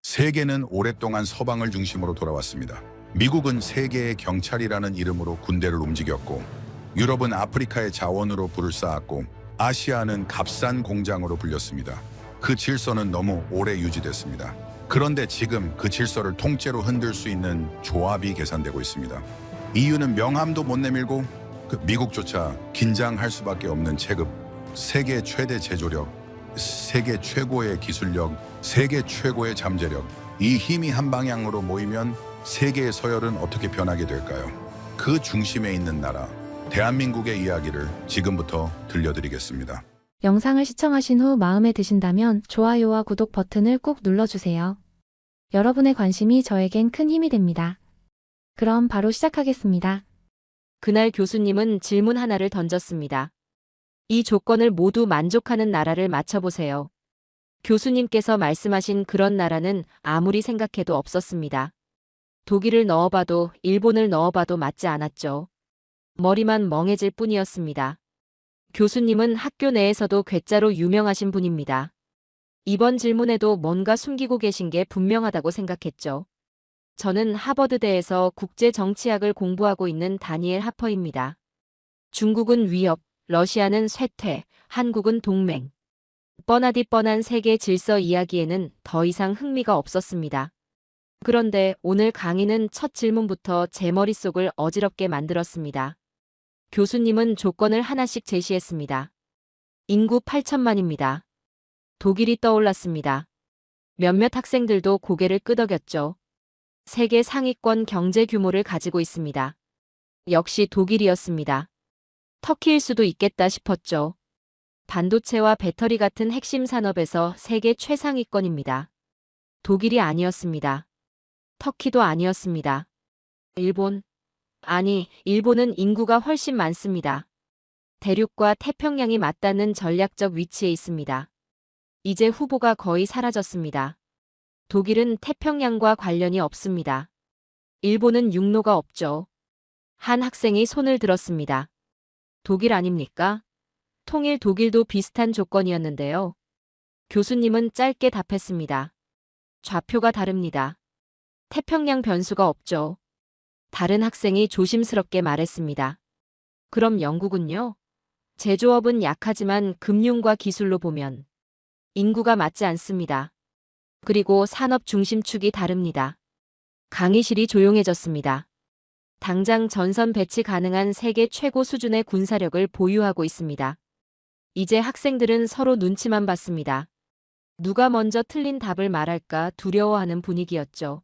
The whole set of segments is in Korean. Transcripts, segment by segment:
세계는 오랫동안 서방을 중심으로 돌아왔습니다. 미국은 세계의 경찰이라는 이름으로 군대를 움직였고, 유럽은 아프리카의 자원으로 불을 쌓았고, 아시아는 값싼 공장으로 불렸습니다. 그 질서는 너무 오래 유지됐습니다. 그런데 지금 그 질서를 통째로 흔들 수 있는 조합이 계산되고 있습니다. EU는 명함도 못 내밀고 미국조차 긴장할 수밖에 없는 체급, 세계 최대 제조력, 세계 최고의 기술력, 세계 최고의 잠재력, 이 힘이 한 방향으로 모이면 세계의 서열은 어떻게 변하게 될까요? 그 중심에 있는 나라, 대한민국의 이야기를 지금부터 들려드리겠습니다. 영상을 시청하신 후 마음에 드신다면 좋아요와 구독 버튼을 꼭 눌러주세요. 여러분의 관심이 저에겐 큰 힘이 됩니다. 그럼 바로 시작하겠습니다. 그날 교수님은 질문 하나를 던졌습니다. 이 조건을 모두 만족하는 나라를 맞춰보세요. 교수님께서 말씀하신 그런 나라는 아무리 생각해도 없었습니다. 독일을 넣어봐도 일본을 넣어봐도 맞지 않았죠. 머리만 멍해질 뿐이었습니다. 교수님은 학교 내에서도 괴짜로 유명하신 분입니다. 이번 질문에도 뭔가 숨기고 계신 게 분명하다고 생각했죠. 저는 하버드대에서 국제정치학을 공부하고 있는 다니엘 하퍼입니다. 중국은 위협, 러시아는 쇠퇴, 한국은 동맹. 뻔하디 뻔한 세계 질서 이야기에는 더 이상 흥미가 없었습니다. 그런데 오늘 강의는 첫 질문부터 제 머릿속을 어지럽게 만들었습니다. 교수님은 조건을 하나씩 제시했습니다. 인구 8천만입니다. 독일이 떠올랐습니다. 몇몇 학생들도 고개를 끄덕였죠. 세계 상위권 경제 규모를 가지고 있습니다. 역시 독일이었습니다. 터키일 수도 있겠다 싶었죠. 반도체와 배터리 같은 핵심 산업에서 세계 최상위권입니다. 독일이 아니었습니다. 터키도 아니었습니다. 일본? 아니, 일본은 인구가 훨씬 많습니다. 대륙과 태평양이 맞닿는 전략적 위치에 있습니다. 이제 후보가 거의 사라졌습니다. 독일은 태평양과 관련이 없습니다. 일본은 육로가 없죠. 한 학생이 손을 들었습니다. 독일 아닙니까? 통일 독일도 비슷한 조건이었는데요. 교수님은 짧게 답했습니다. 좌표가 다릅니다. 태평양 변수가 없죠. 다른 학생이 조심스럽게 말했습니다. 그럼 영국은요? 제조업은 약하지만 금융과 기술로 보면 인구가 맞지 않습니다. 그리고 산업 중심축이 다릅니다. 강의실이 조용해졌습니다. 당장 전선 배치 가능한 세계 최고 수준의 군사력을 보유하고 있습니다. 이제 학생들은 서로 눈치만 봤습니다. 누가 먼저 틀린 답을 말할까 두려워하는 분위기였죠.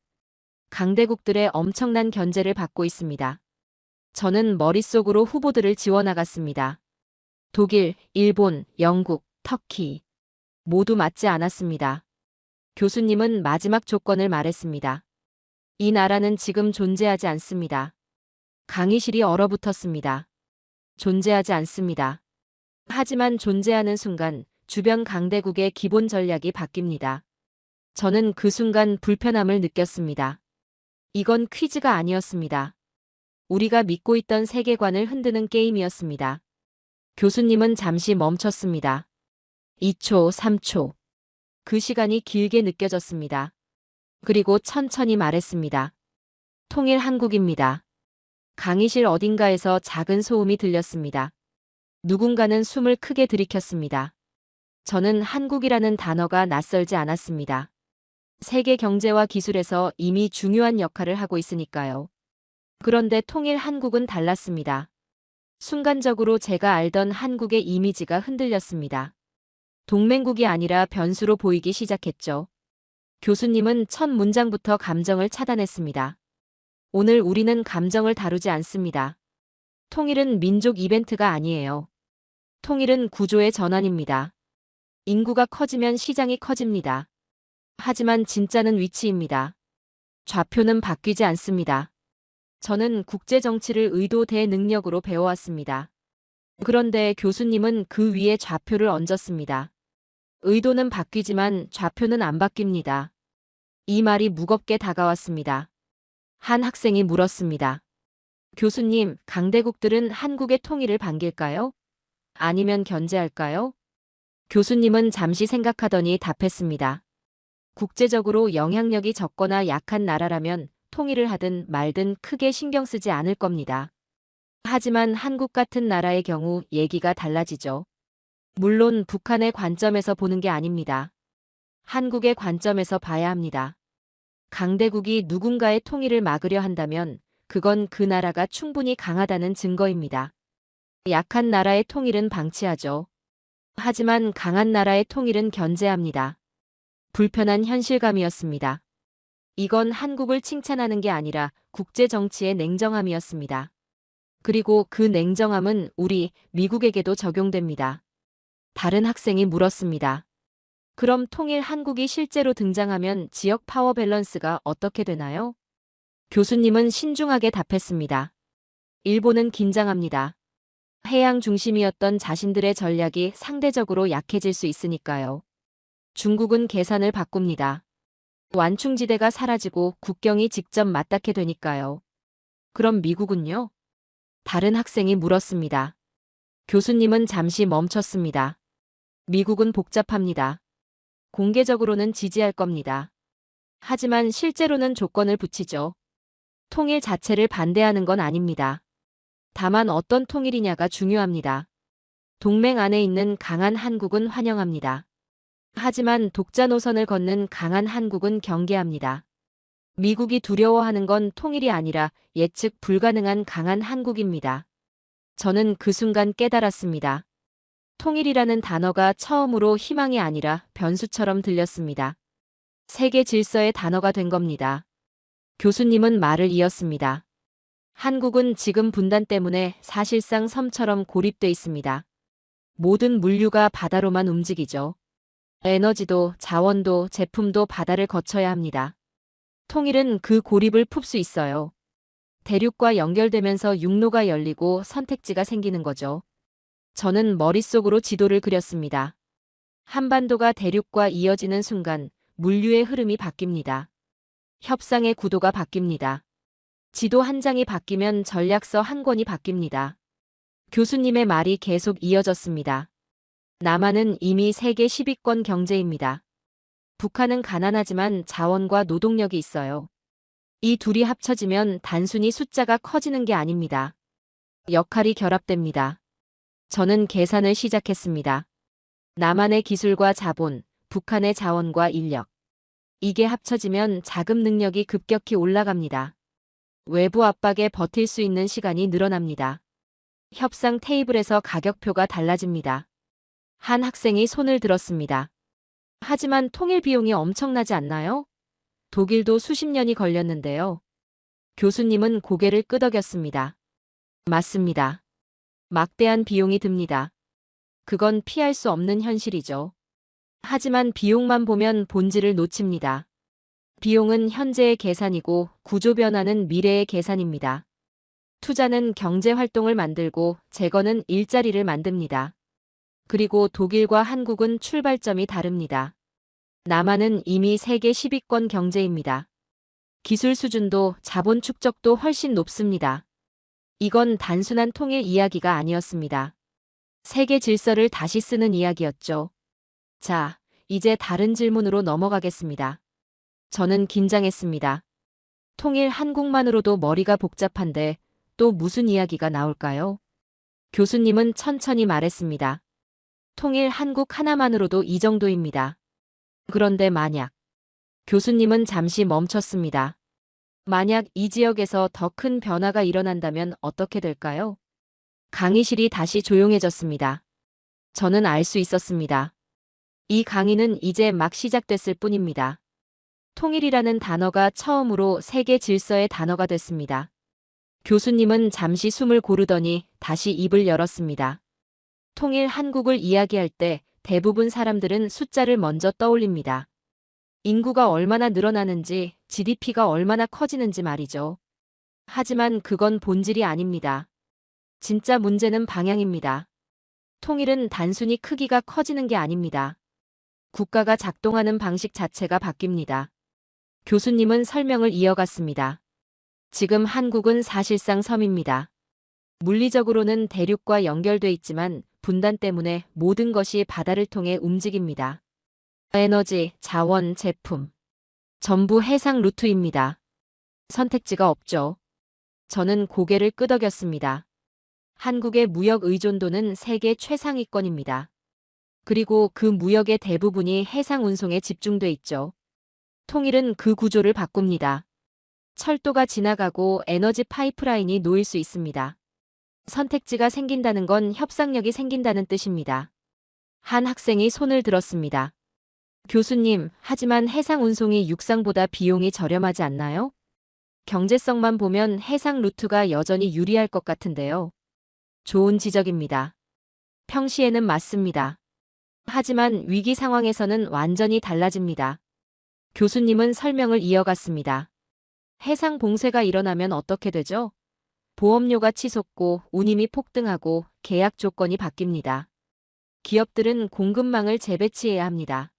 강대국들의 엄청난 견제를 받고 있습니다. 저는 머릿속으로 후보들을 지워나갔습니다. 독일, 일본, 영국, 터키. 모두 맞지 않았습니다. 교수님은 마지막 조건을 말했습니다. 이 나라는 지금 존재하지 않습니다. 강의실이 얼어붙었습니다. 존재하지 않습니다. 하지만 존재하는 순간 주변 강대국의 기본 전략이 바뀝니다. 저는 그 순간 불편함을 느꼈습니다. 이건 퀴즈가 아니었습니다. 우리가 믿고 있던 세계관을 흔드는 게임이었습니다. 교수님은 잠시 멈췄습니다. 2초, 3초. 그 시간이 길게 느껴졌습니다. 그리고 천천히 말했습니다. 통일 한국입니다. 강의실 어딘가에서 작은 소음이 들렸습니다. 누군가는 숨을 크게 들이켰습니다. 저는 한국이라는 단어가 낯설지 않았습니다. 세계 경제와 기술에서 이미 중요한 역할을 하고 있으니까요. 그런데 통일 한국은 달랐습니다. 순간적으로 제가 알던 한국의 이미지가 흔들렸습니다. 동맹국이 아니라 변수로 보이기 시작했죠. 교수님은 첫 문장부터 감정을 차단했습니다. 오늘 우리는 감정을 다루지 않습니다. 통일은 민족 이벤트가 아니에요. 통일은 구조의 전환입니다. 인구가 커지면 시장이 커집니다. 하지만 진짜는 위치입니다. 좌표는 바뀌지 않습니다. 저는 국제정치를 의도 대능력으로 배워왔습니다. 그런데 교수님은 그 위에 좌표를 얹었습니다. 의도는 바뀌지만 좌표는 안 바뀝니다. 이 말이 무겁게 다가왔습니다. 한 학생이 물었습니다. 교수님, 강대국들은 한국의 통일을 반길까요? 아니면 견제할까요? 교수님은 잠시 생각하더니 답했습니다. 국제적으로 영향력이 적거나 약한 나라라면 통일을 하든 말든 크게 신경 쓰지 않을 겁니다. 하지만 한국 같은 나라의 경우 얘기가 달라지죠. 물론 북한의 관점에서 보는 게 아닙니다. 한국의 관점에서 봐야 합니다. 강대국이 누군가의 통일을 막으려 한다면 그건 그 나라가 충분히 강하다는 증거입니다. 약한 나라의 통일은 방치하죠. 하지만 강한 나라의 통일은 견제합니다. 불편한 현실감이었습니다. 이건 한국을 칭찬하는 게 아니라 국제 정치의 냉정함이었습니다. 그리고 그 냉정함은 우리 미국에게도 적용됩니다. 다른 학생이 물었습니다. 그럼 통일 한국이 실제로 등장하면 지역 파워 밸런스가 어떻게 되나요? 교수님은 신중하게 답했습니다. 일본은 긴장합니다. 해양 중심이었던 자신들의 전략이 상대적으로 약해질 수 있으니까요. 중국은 계산을 바꿉니다. 완충지대가 사라지고 국경이 직접 맞닿게 되니까요. 그럼 미국은요? 다른 학생이 물었습니다. 교수님은 잠시 멈췄습니다. 미국은 복잡합니다. 공개적으로는 지지할 겁니다. 하지만 실제로는 조건을 붙이죠. 통일 자체를 반대하는 건 아닙니다. 다만 어떤 통일이냐가 중요합니다. 동맹 안에 있는 강한 한국은 환영합니다. 하지만 독자 노선을 걷는 강한 한국은 경계합니다. 미국이 두려워하는 건 통일이 아니라 예측 불가능한 강한 한국입니다. 저는 그 순간 깨달았습니다. 통일이라는 단어가 처음으로 희망이 아니라 변수처럼 들렸습니다. 세계 질서의 단어가 된 겁니다. 교수님은 말을 이었습니다. 한국은 지금 분단 때문에 사실상 섬처럼 고립돼 있습니다. 모든 물류가 바다로만 움직이죠. 에너지도 자원도 제품도 바다를 거쳐야 합니다. 통일은 그 고립을 풀 수 있어요. 대륙과 연결되면서 육로가 열리고 선택지가 생기는 거죠. 저는 머릿속으로 지도를 그렸습니다. 한반도가 대륙과 이어지는 순간 물류의 흐름이 바뀝니다. 협상의 구도가 바뀝니다. 지도 한 장이 바뀌면 전략서 한 권이 바뀝니다. 교수님의 말이 계속 이어졌습니다. 남한은 이미 세계 10위권 경제입니다. 북한은 가난하지만 자원과 노동력이 있어요. 이 둘이 합쳐지면 단순히 숫자가 커지는 게 아닙니다. 역할이 결합됩니다. 저는 계산을 시작했습니다. 남한의 기술과 자본, 북한의 자원과 인력. 이게 합쳐지면 자금 능력이 급격히 올라갑니다. 외부 압박에 버틸 수 있는 시간이 늘어납니다. 협상 테이블에서 가격표가 달라집니다. 한 학생이 손을 들었습니다. 하지만 통일 비용이 엄청나지 않나요? 독일도 수십 년이 걸렸는데요. 교수님은 고개를 끄덕였습니다. 맞습니다. 막대한 비용이 듭니다. 그건 피할 수 없는 현실이죠. 하지만 비용만 보면 본질을 놓칩니다. 비용은 현재의 계산이고 구조 변화는 미래의 계산입니다. 투자는 경제 활동을 만들고 재건은 일자리를 만듭니다. 그리고 독일과 한국은 출발점이 다릅니다. 남한은 이미 세계 10위권 경제입니다. 기술 수준도 자본 축적도 훨씬 높습니다. 이건 단순한 통일 이야기가 아니었습니다. 세계 질서를 다시 쓰는 이야기였죠. 자, 이제 다른 질문으로 넘어가겠습니다. 저는 긴장했습니다. 통일 한국만으로도 머리가 복잡한데 또 무슨 이야기가 나올까요? 교수님은 천천히 말했습니다. 통일 한국 하나만으로도 이 정도입니다. 그런데 만약, 교수님은 잠시 멈췄습니다. 만약 이 지역에서 더 큰 변화가 일어난다면 어떻게 될까요? 강의실이 다시 조용해졌습니다. 저는 알 수 있었습니다. 이 강의는 이제 막 시작됐을 뿐입니다. 통일이라는 단어가 처음으로 세계 질서의 단어가 됐습니다. 교수님은 잠시 숨을 고르더니 다시 입을 열었습니다. 통일 한국을 이야기할 때 대부분 사람들은 숫자를 먼저 떠올립니다. 인구가 얼마나 늘어나는지, GDP가 얼마나 커지는지 말이죠. 하지만 그건 본질이 아닙니다. 진짜 문제는 방향입니다. 통일은 단순히 크기가 커지는 게 아닙니다. 국가가 작동하는 방식 자체가 바뀝니다. 교수님은 설명을 이어갔습니다. 지금 한국은 사실상 섬입니다. 물리적으로는 대륙과 연결돼 있지만 분단 때문에 모든 것이 바다를 통해 움직입니다. 에너지, 자원, 제품. 전부 해상 루트입니다. 선택지가 없죠. 저는 고개를 끄덕였습니다. 한국의 무역 의존도는 세계 최상위권입니다. 그리고 그 무역의 대부분이 해상 운송에 집중돼 있죠. 통일은 그 구조를 바꿉니다. 철도가 지나가고 에너지 파이프라인이 놓일 수 있습니다. 선택지가 생긴다는 건 협상력이 생긴다는 뜻입니다. 한 학생이 손을 들었습니다. 교수님, 하지만 해상 운송이 육상보다 비용이 저렴하지 않나요? 경제성만 보면 해상 루트가 여전히 유리할 것 같은데요. 좋은 지적입니다. 평시에는 맞습니다. 하지만 위기 상황에서는 완전히 달라집니다. 교수님은 설명을 이어갔습니다. 해상 봉쇄가 일어나면 어떻게 되죠? 보험료가 치솟고 운임이 폭등하고 계약 조건이 바뀝니다. 기업들은 공급망을 재배치해야 합니다.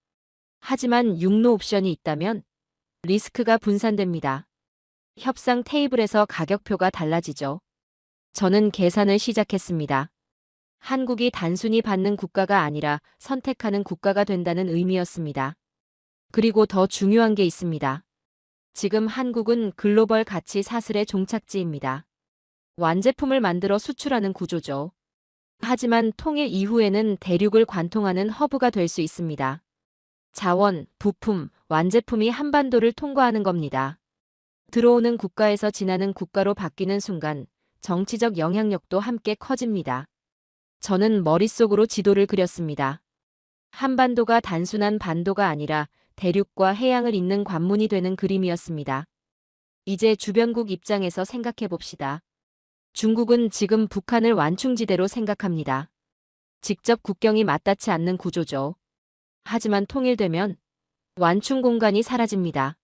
하지만 육로 옵션이 있다면 리스크가 분산됩니다. 협상 테이블에서 가격표가 달라지죠. 저는 계산을 시작했습니다. 한국이 단순히 받는 국가가 아니라 선택하는 국가가 된다는 의미였습니다. 그리고 더 중요한 게 있습니다. 지금 한국은 글로벌 가치 사슬의 종착지입니다. 완제품을 만들어 수출하는 구조죠. 하지만 통일 이후에는 대륙을 관통하는 허브가 될 수 있습니다. 자원, 부품, 완제품이 한반도를 통과하는 겁니다. 들어오는 국가에서 지나는 국가로 바뀌는 순간 정치적 영향력도 함께 커집니다. 저는 머릿속으로 지도를 그렸습니다. 한반도가 단순한 반도가 아니라 대륙과 해양을 잇는 관문이 되는 그림이었습니다. 이제 주변국 입장에서 생각해 봅시다. 중국은 지금 북한을 완충지대로 생각합니다. 직접 국경이 맞닿지 않는 구조죠. 하지만 통일되면 완충 공간이 사라집니다.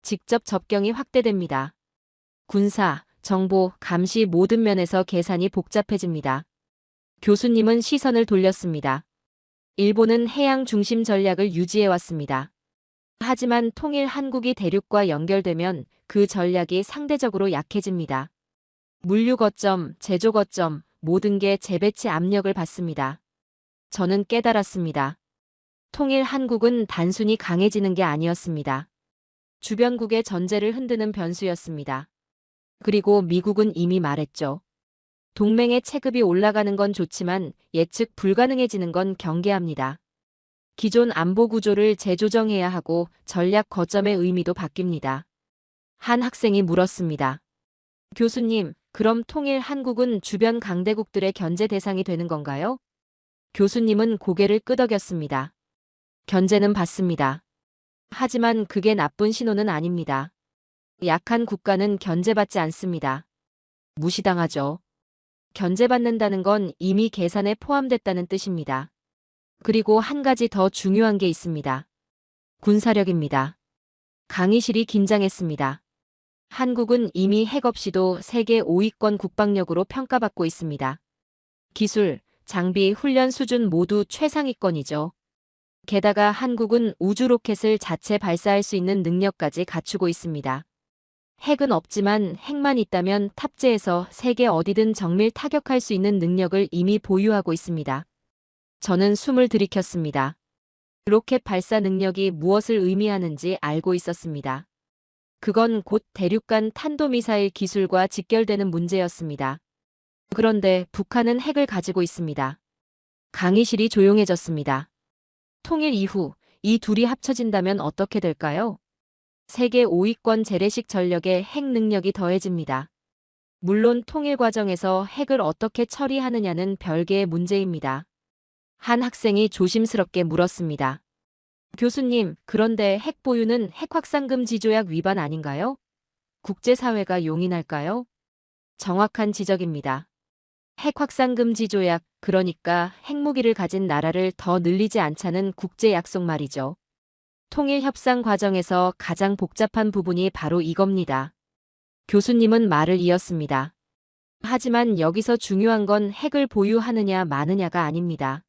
직접 접경이 확대됩니다. 군사, 정보, 감시 모든 면에서 계산이 복잡해집니다. 교수님은 시선을 돌렸습니다. 일본은 해양 중심 전략을 유지해왔습니다. 하지만 통일 한국이 대륙과 연결되면 그 전략이 상대적으로 약해집니다. 물류 거점, 제조 거점, 모든 게 재배치 압력을 받습니다. 저는 깨달았습니다. 통일 한국은 단순히 강해지는 게 아니었습니다. 주변국의 전제를 흔드는 변수였습니다. 그리고 미국은 이미 말했죠. 동맹의 체급이 올라가는 건 좋지만 예측 불가능해지는 건 경계합니다. 기존 안보 구조를 재조정해야 하고 전략 거점의 의미도 바뀝니다. 한 학생이 물었습니다. 교수님, 그럼 통일 한국은 주변 강대국들의 견제 대상이 되는 건가요? 교수님은 고개를 끄덕였습니다. 견제는 받습니다. 하지만 그게 나쁜 신호는 아닙니다. 약한 국가는 견제받지 않습니다. 무시당하죠. 견제받는다는 건 이미 계산에 포함됐다는 뜻입니다. 그리고 한 가지 더 중요한 게 있습니다. 군사력입니다. 강의실이 긴장했습니다. 한국은 이미 핵 없이도 세계 5위권 국방력으로 평가받고 있습니다. 기술, 장비, 훈련 수준 모두 최상위권이죠. 게다가 한국은 우주 로켓을 자체 발사할 수 있는 능력까지 갖추고 있습니다. 핵은 없지만 핵만 있다면 탑재해서 세계 어디든 정밀 타격할 수 있는 능력을 이미 보유하고 있습니다. 저는 숨을 들이켰습니다. 로켓 발사 능력이 무엇을 의미하는지 알고 있었습니다. 그건 곧 대륙 간 탄도미사일 기술과 직결되는 문제였습니다. 그런데 북한은 핵을 가지고 있습니다. 강의실이 조용해졌습니다. 통일 이후 이 둘이 합쳐진다면 어떻게 될까요? 세계 5위권 재래식 전력에 핵 능력이 더해집니다. 물론 통일 과정에서 핵을 어떻게 처리하느냐는 별개의 문제입니다. 한 학생이 조심스럽게 물었습니다. 교수님, 그런데 핵 보유는 핵 확산 금지 조약 위반 아닌가요? 국제사회가 용인할까요? 정확한 지적입니다. 핵 확산 금지 조약, 그러니까 핵무기를 가진 나라를 더 늘리지 않자는 국제 약속 말이죠. 통일 협상 과정에서 가장 복잡한 부분이 바로 이겁니다. 교수님은 말을 이었습니다. 하지만 여기서 중요한 건 핵을 보유하느냐 마느냐가 아닙니다.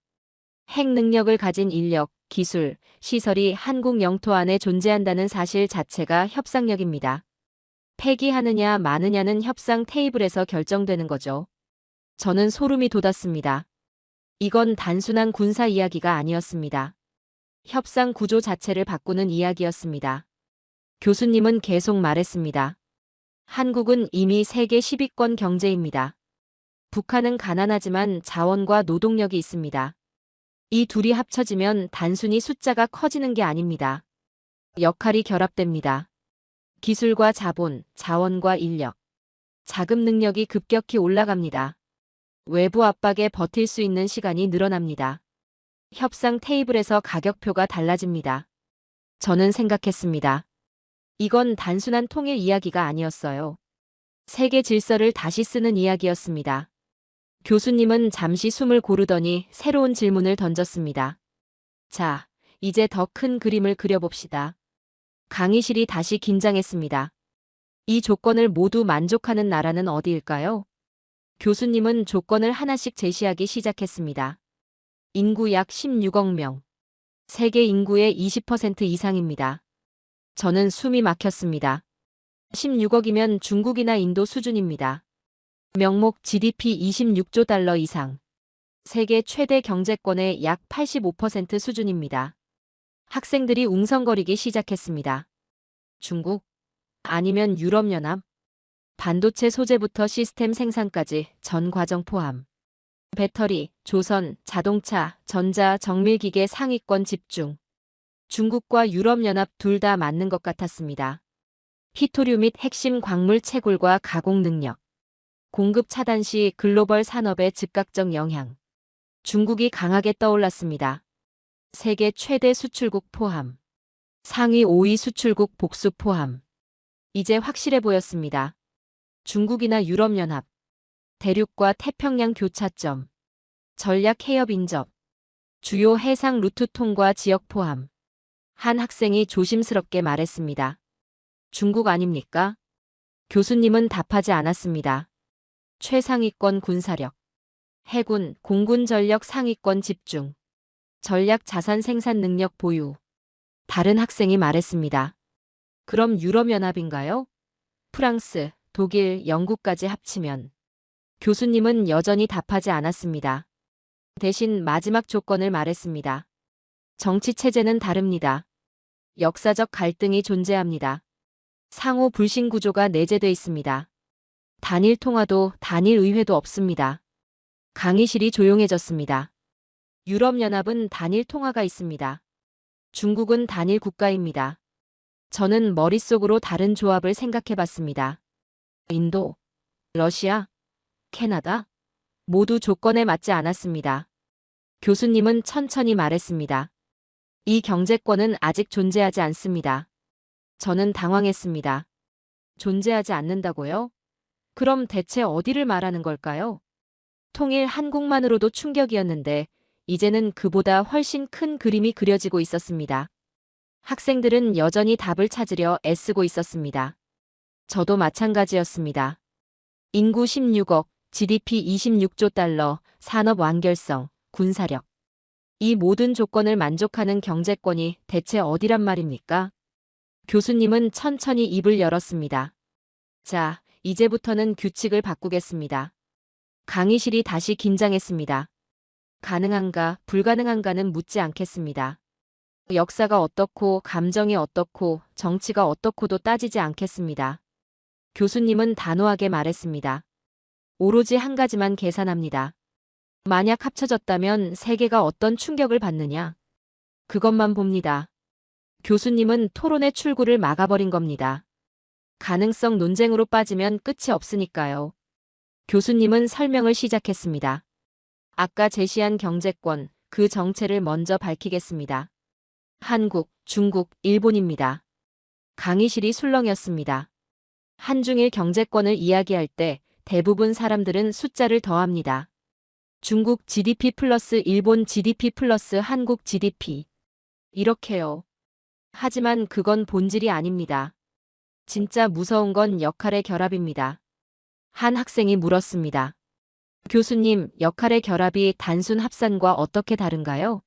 핵 능력을 가진 인력, 기술, 시설이 한국 영토 안에 존재한다는 사실 자체가 협상력입니다. 폐기하느냐 마느냐는 협상 테이블에서 결정되는 거죠. 저는 소름이 돋았습니다. 이건 단순한 군사 이야기가 아니었습니다. 협상 구조 자체를 바꾸는 이야기였습니다. 교수님은 계속 말했습니다. 한국은 이미 세계 10위권 경제입니다. 북한은 가난하지만 자원과 노동력이 있습니다. 이 둘이 합쳐지면 단순히 숫자가 커지는 게 아닙니다. 역할이 결합됩니다. 기술과 자본, 자원과 인력, 자금 능력이 급격히 올라갑니다. 외부 압박에 버틸 수 있는 시간이 늘어납니다. 협상 테이블에서 가격표가 달라집니다. 저는 생각했습니다. 이건 단순한 통일 이야기가 아니었어요. 세계 질서를 다시 쓰는 이야기였습니다. 교수님은 잠시 숨을 고르더니 새로운 질문을 던졌습니다. 자, 이제 더 큰 그림을 그려봅시다. 강의실이 다시 긴장했습니다. 이 조건을 모두 만족하는 나라는 어디일까요? 교수님은 조건을 하나씩 제시하기 시작했습니다. 인구 약 16억 명. 세계 인구의 20% 이상입니다. 저는 숨이 막혔습니다. 16억이면 중국이나 인도 수준입니다. 명목 GDP 26조 달러 이상. 세계 최대 경제권의 약 85% 수준입니다. 학생들이 웅성거리기 시작했습니다. 중국? 아니면 유럽연합? 반도체 소재부터 시스템 생산까지 전 과정 포함. 배터리, 조선, 자동차, 전자, 정밀기계 상위권 집중. 중국과 유럽연합 둘 다 맞는 것 같았습니다. 히토류 및 핵심 광물 채굴과 가공 능력. 공급 차단 시 글로벌 산업의 즉각적 영향. 중국이 강하게 떠올랐습니다. 세계 최대 수출국 포함. 상위 5위 수출국 복수 포함. 이제 확실해 보였습니다. 중국이나 유럽연합. 대륙과 태평양 교차점. 전략 해협 인접. 주요 해상 루트 통과 지역 포함. 한 학생이 조심스럽게 말했습니다. 중국 아닙니까? 교수님은 답하지 않았습니다. 최상위권 군사력. 해군, 공군 전력 상위권 집중. 전략 자산 생산 능력 보유. 다른 학생이 말했습니다. 그럼 유럽연합인가요? 프랑스, 독일, 영국까지 합치면. 교수님은 여전히 답하지 않았습니다. 대신 마지막 조건을 말했습니다. 정치 체제는 다릅니다. 역사적 갈등이 존재합니다. 상호 불신 구조가 내재돼 있습니다. 단일 통화도 단일 의회도 없습니다. 강의실이 조용해졌습니다. 유럽연합은 단일 통화가 있습니다. 중국은 단일 국가입니다. 저는 머릿속으로 다른 조합을 생각해봤습니다. 인도, 러시아, 캐나다? 모두 조건에 맞지 않았습니다. 교수님은 천천히 말했습니다. 이 경제권은 아직 존재하지 않습니다. 저는 당황했습니다. 존재하지 않는다고요? 그럼 대체 어디를 말하는 걸까요? 통일 한국만으로도 충격이었는데 이제는 그보다 훨씬 큰 그림이 그려지고 있었습니다. 학생들은 여전히 답을 찾으려 애쓰고 있었습니다. 저도 마찬가지였습니다. 인구 16억, GDP 26조 달러, 산업 완결성, 군사력. 이 모든 조건을 만족하는 경제권이 대체 어디란 말입니까? 교수님은 천천히 입을 열었습니다. 자, 이제부터는 규칙을 바꾸겠습니다. 강의실이 다시 긴장했습니다. 가능한가, 불가능한가는 묻지 않겠습니다. 역사가 어떻고, 감정이 어떻고, 정치가 어떻고도 따지지 않겠습니다. 교수님은 단호하게 말했습니다. 오로지 한 가지만 계산합니다. 만약 합쳐졌다면 세계가 어떤 충격을 받느냐? 그것만 봅니다. 교수님은 토론의 출구를 막아버린 겁니다. 가능성 논쟁으로 빠지면 끝이 없으니까요. 교수님은 설명을 시작했습니다. 아까 제시한 경제권, 그 정체를 먼저 밝히겠습니다. 한국, 중국, 일본입니다. 강의실이 술렁였습니다. 한중일 경제권을 이야기할 때 대부분 사람들은 숫자를 더합니다. 중국 GDP 플러스 일본 GDP 플러스 한국 GDP. 이렇게요. 하지만 그건 본질이 아닙니다. 진짜 무서운 건 역할의 결합입니다. 한 학생이 물었습니다. 교수님, 역할의 결합이 단순 합산과 어떻게 다른가요?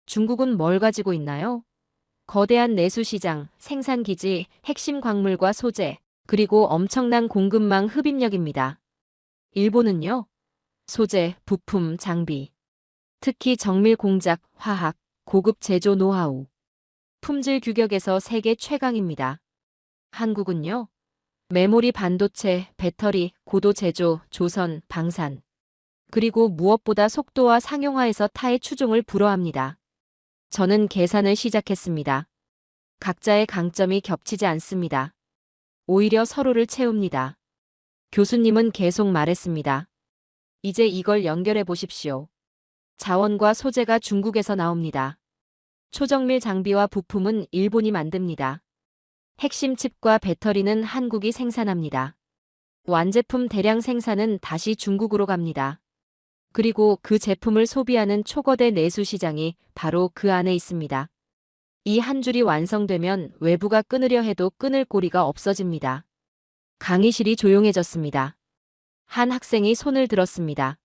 중국은 뭘 가지고 있나요? 거대한 내수시장, 생산기지, 핵심 광물과 소재, 그리고 엄청난 공급망 흡입력입니다. 일본은요? 소재, 부품, 장비. 특히 정밀 공작, 화학, 고급 제조 노하우. 품질 규격에서 세계 최강입니다. 한국은요? 메모리 반도체, 배터리, 고도 제조, 조선, 방산. 그리고 무엇보다 속도와 상용화에서 타의 추종을 불허합니다. 저는 계산을 시작했습니다. 각자의 강점이 겹치지 않습니다. 오히려 서로를 채웁니다. 교수님은 계속 말했습니다. 이제 이걸 연결해 보십시오. 자원과 소재가 중국에서 나옵니다. 초정밀 장비와 부품은 일본이 만듭니다. 핵심 칩과 배터리는 한국이 생산합니다. 완제품 대량 생산은 다시 중국으로 갑니다. 그리고 그 제품을 소비하는 초거대 내수 시장이 바로 그 안에 있습니다. 이 한 줄이 완성되면 외부가 끊으려 해도 끊을 고리가 없어집니다. 강의실이 조용해졌습니다. 한 학생이 손을 들었습니다.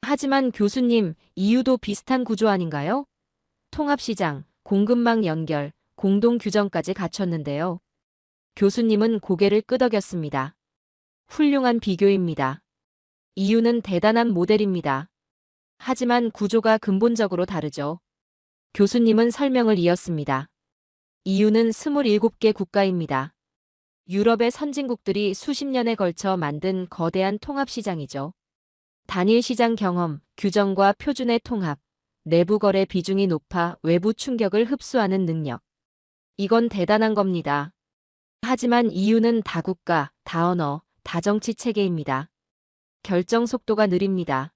하지만 교수님, 이유도 비슷한 구조 아닌가요? 통합시장, 공급망 연결, 공동 규정까지 갖췄는데요. 교수님은 고개를 끄덕였습니다. 훌륭한 비교입니다. 이유는 대단한 모델입니다. 하지만 구조가 근본적으로 다르죠. 교수님은 설명을 이었습니다. 이유는 27개 국가입니다. 유럽의 선진국들이 수십 년에 걸쳐 만든 거대한 통합시장이죠. 단일 시장 경험, 규정과 표준의 통합, 내부 거래 비중이 높아 외부 충격을 흡수하는 능력. 이건 대단한 겁니다. 하지만 이유는 다국가, 다언어, 다정치 체계입니다. 결정 속도가 느립니다.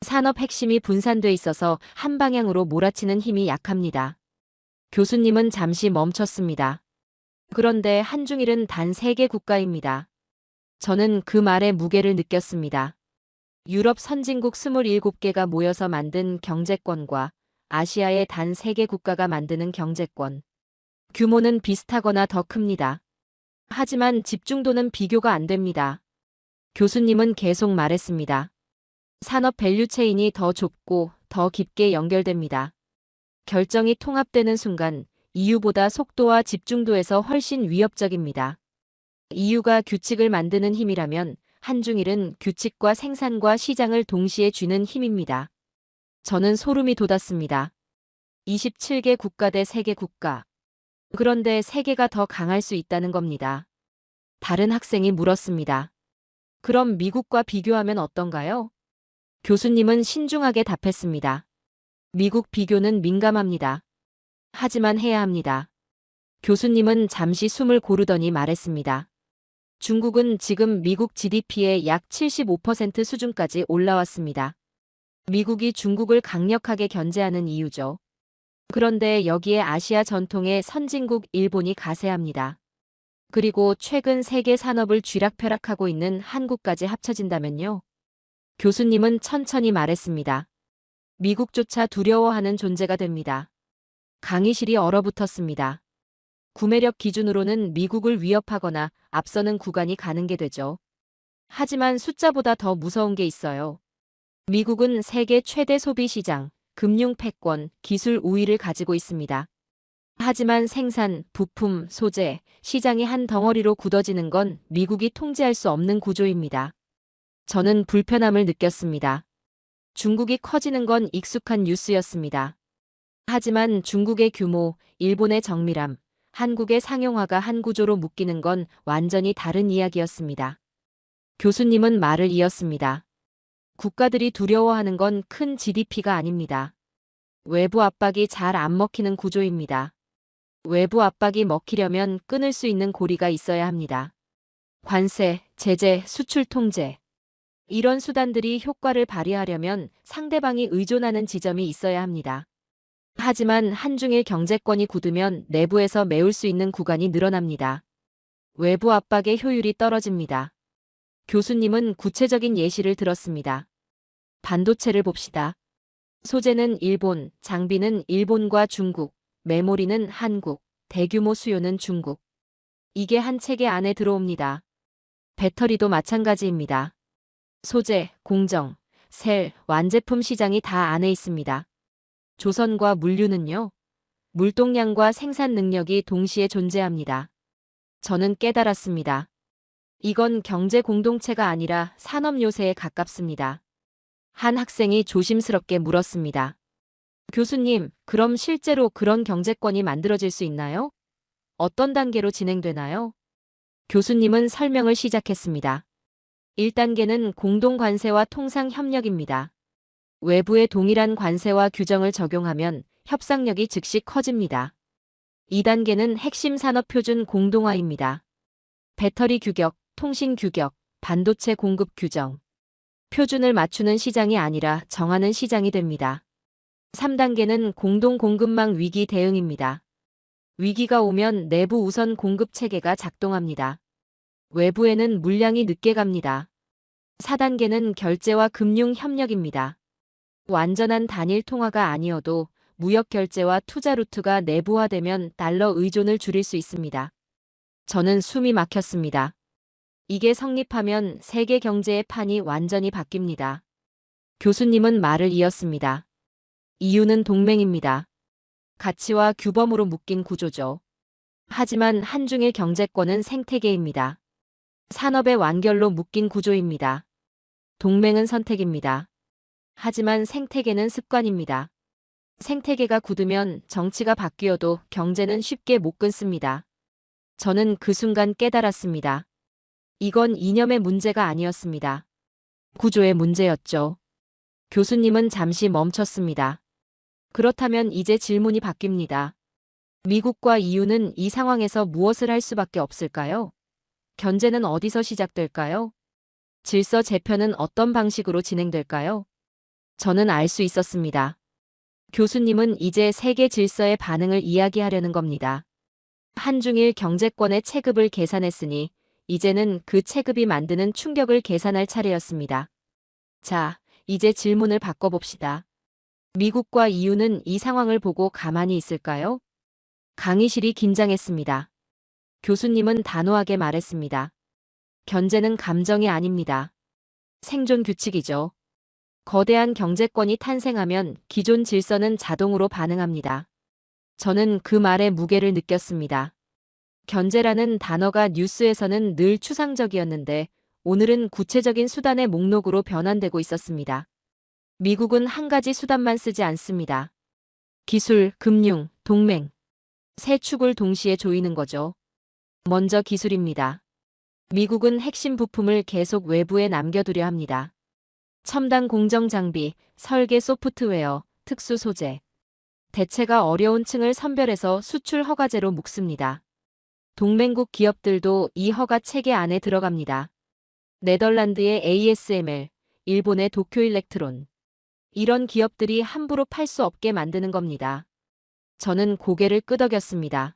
산업 핵심이 분산돼 있어서 한 방향으로 몰아치는 힘이 약합니다. 교수님은 잠시 멈췄습니다. 그런데 한중일은 단 3개 국가입니다. 저는 그 말의 무게를 느꼈습니다. 유럽 선진국 27개가 모여서 만든 경제권과 아시아의 단 3개 국가가 만드는 경제권. 규모는 비슷하거나 더 큽니다. 하지만 집중도는 비교가 안 됩니다. 교수님은 계속 말했습니다. 산업 밸류체인이 더 좁고 더 깊게 연결됩니다. 결정이 통합되는 순간 EU보다 속도와 집중도에서 훨씬 위협적입니다. EU가 규칙을 만드는 힘이라면 한중일은 규칙과 생산과 시장을 동시에 쥐는 힘입니다. 저는 소름이 돋았습니다. 27개 국가 대 3개 국가. 그런데 세계가 더 강할 수 있다는 겁니다. 다른 학생이 물었습니다. 그럼 미국과 비교하면 어떤가요? 교수님은 신중하게 답했습니다. 미국 비교는 민감합니다. 하지만 해야 합니다. 교수님은 잠시 숨을 고르더니 말했습니다. 중국은 지금 미국 GDP의 약 75% 수준까지 올라왔습니다. 미국이 중국을 강력하게 견제하는 이유죠. 그런데 여기에 아시아 전통의 선진국 일본이 가세합니다. 그리고 최근 세계 산업을 쥐락펴락하고 있는 한국까지 합쳐진다면요. 교수님은 천천히 말했습니다. 미국조차 두려워하는 존재가 됩니다. 강의실이 얼어붙었습니다. 구매력 기준으로는 미국을 위협하거나 앞서는 구간이 가는 게 되죠. 하지만 숫자보다 더 무서운 게 있어요. 미국은 세계 최대 소비 시장, 금융 패권, 기술 우위를 가지고 있습니다. 하지만 생산, 부품, 소재, 시장이 한 덩어리로 굳어지는 건 미국이 통제할 수 없는 구조입니다. 저는 불편함을 느꼈습니다. 중국이 커지는 건 익숙한 뉴스였습니다. 하지만 중국의 규모, 일본의 정밀함, 한국의 상용화가 한 구조로 묶이는 건 완전히 다른 이야기였습니다. 교수님은 말을 이었습니다. 국가들이 두려워하는 건 큰 GDP가 아닙니다. 외부 압박이 잘 안 먹히는 구조입니다. 외부 압박이 먹히려면 끊을 수 있는 고리가 있어야 합니다. 관세, 제재, 수출 통제. 이런 수단들이 효과를 발휘하려면 상대방이 의존하는 지점이 있어야 합니다. 하지만 한중일 경제권이 굳으면 내부에서 메울 수 있는 구간이 늘어납니다. 외부 압박의 효율이 떨어집니다. 교수님은 구체적인 예시를 들었습니다. 반도체를 봅시다. 소재는 일본, 장비는 일본과 중국, 메모리는 한국, 대규모 수요는 중국. 이게 한 체계 안에 들어옵니다. 배터리도 마찬가지입니다. 소재, 공정, 셀, 완제품 시장이 다 안에 있습니다. 조선과 물류는요? 물동량과 생산 능력이 동시에 존재합니다. 저는 깨달았습니다. 이건 경제 공동체가 아니라 산업 요새에 가깝습니다. 한 학생이 조심스럽게 물었습니다. 교수님, 그럼 실제로 그런 경제권이 만들어질 수 있나요? 어떤 단계로 진행되나요? 교수님은 설명을 시작했습니다. 1단계는 공동관세와 통상협력입니다. 외부의 동일한 관세와 규정을 적용하면 협상력이 즉시 커집니다. 2단계는 핵심 산업 표준 공동화입니다. 배터리 규격, 통신 규격, 반도체 공급 규정. 표준을 맞추는 시장이 아니라 정하는 시장이 됩니다. 3단계는 공동 공급망 위기 대응입니다. 위기가 오면 내부 우선 공급 체계가 작동합니다. 외부에는 물량이 늦게 갑니다. 4단계는 결제와 금융 협력입니다. 완전한 단일 통화가 아니어도 무역 결제와 투자 루트가 내부화되면 달러 의존을 줄일 수 있습니다. 저는 숨이 막혔습니다. 이게 성립하면 세계 경제의 판이 완전히 바뀝니다. 교수님은 말을 이었습니다. 이유는 동맹입니다. 가치와 규범으로 묶인 구조죠. 하지만 한중일 경제권은 생태계입니다. 산업의 완결로 묶인 구조입니다. 동맹은 선택입니다. 하지만 생태계는 습관입니다. 생태계가 굳으면 정치가 바뀌어도 경제는 쉽게 못 끊습니다. 저는 그 순간 깨달았습니다. 이건 이념의 문제가 아니었습니다. 구조의 문제였죠. 교수님은 잠시 멈췄습니다. 그렇다면 이제 질문이 바뀝니다. 미국과 EU는 이 상황에서 무엇을 할 수밖에 없을까요? 견제는 어디서 시작될까요? 질서 재편은 어떤 방식으로 진행될까요? 저는 알 수 있었습니다. 교수님은 이제 세계 질서의 반응을 이야기하려는 겁니다. 한중일 경제권의 체급을 계산했으니 이제는 그 체급이 만드는 충격을 계산할 차례였습니다. 자, 이제 질문을 바꿔봅시다. 미국과 EU는 이 상황을 보고 가만히 있을까요? 강의실이 긴장했습니다. 교수님은 단호하게 말했습니다. 견제는 감정이 아닙니다. 생존 규칙이죠. 거대한 경제권이 탄생하면 기존 질서는 자동으로 반응합니다. 저는 그 말의 무게를 느꼈습니다. 견제라는 단어가 뉴스에서는 늘 추상적이었는데 오늘은 구체적인 수단의 목록으로 변환되고 있었습니다. 미국은 한 가지 수단만 쓰지 않습니다. 기술, 금융, 동맹. 세 축을 동시에 조이는 거죠. 먼저 기술입니다. 미국은 핵심 부품을 계속 외부에 남겨두려 합니다. 첨단 공정 장비, 설계 소프트웨어, 특수 소재. 대체가 어려운 층을 선별해서 수출 허가제로 묶습니다. 동맹국 기업들도 이 허가 체계 안에 들어갑니다. 네덜란드의 ASML, 일본의 도쿄일렉트론. 이런 기업들이 함부로 팔 수 없게 만드는 겁니다. 저는 고개를 끄덕였습니다.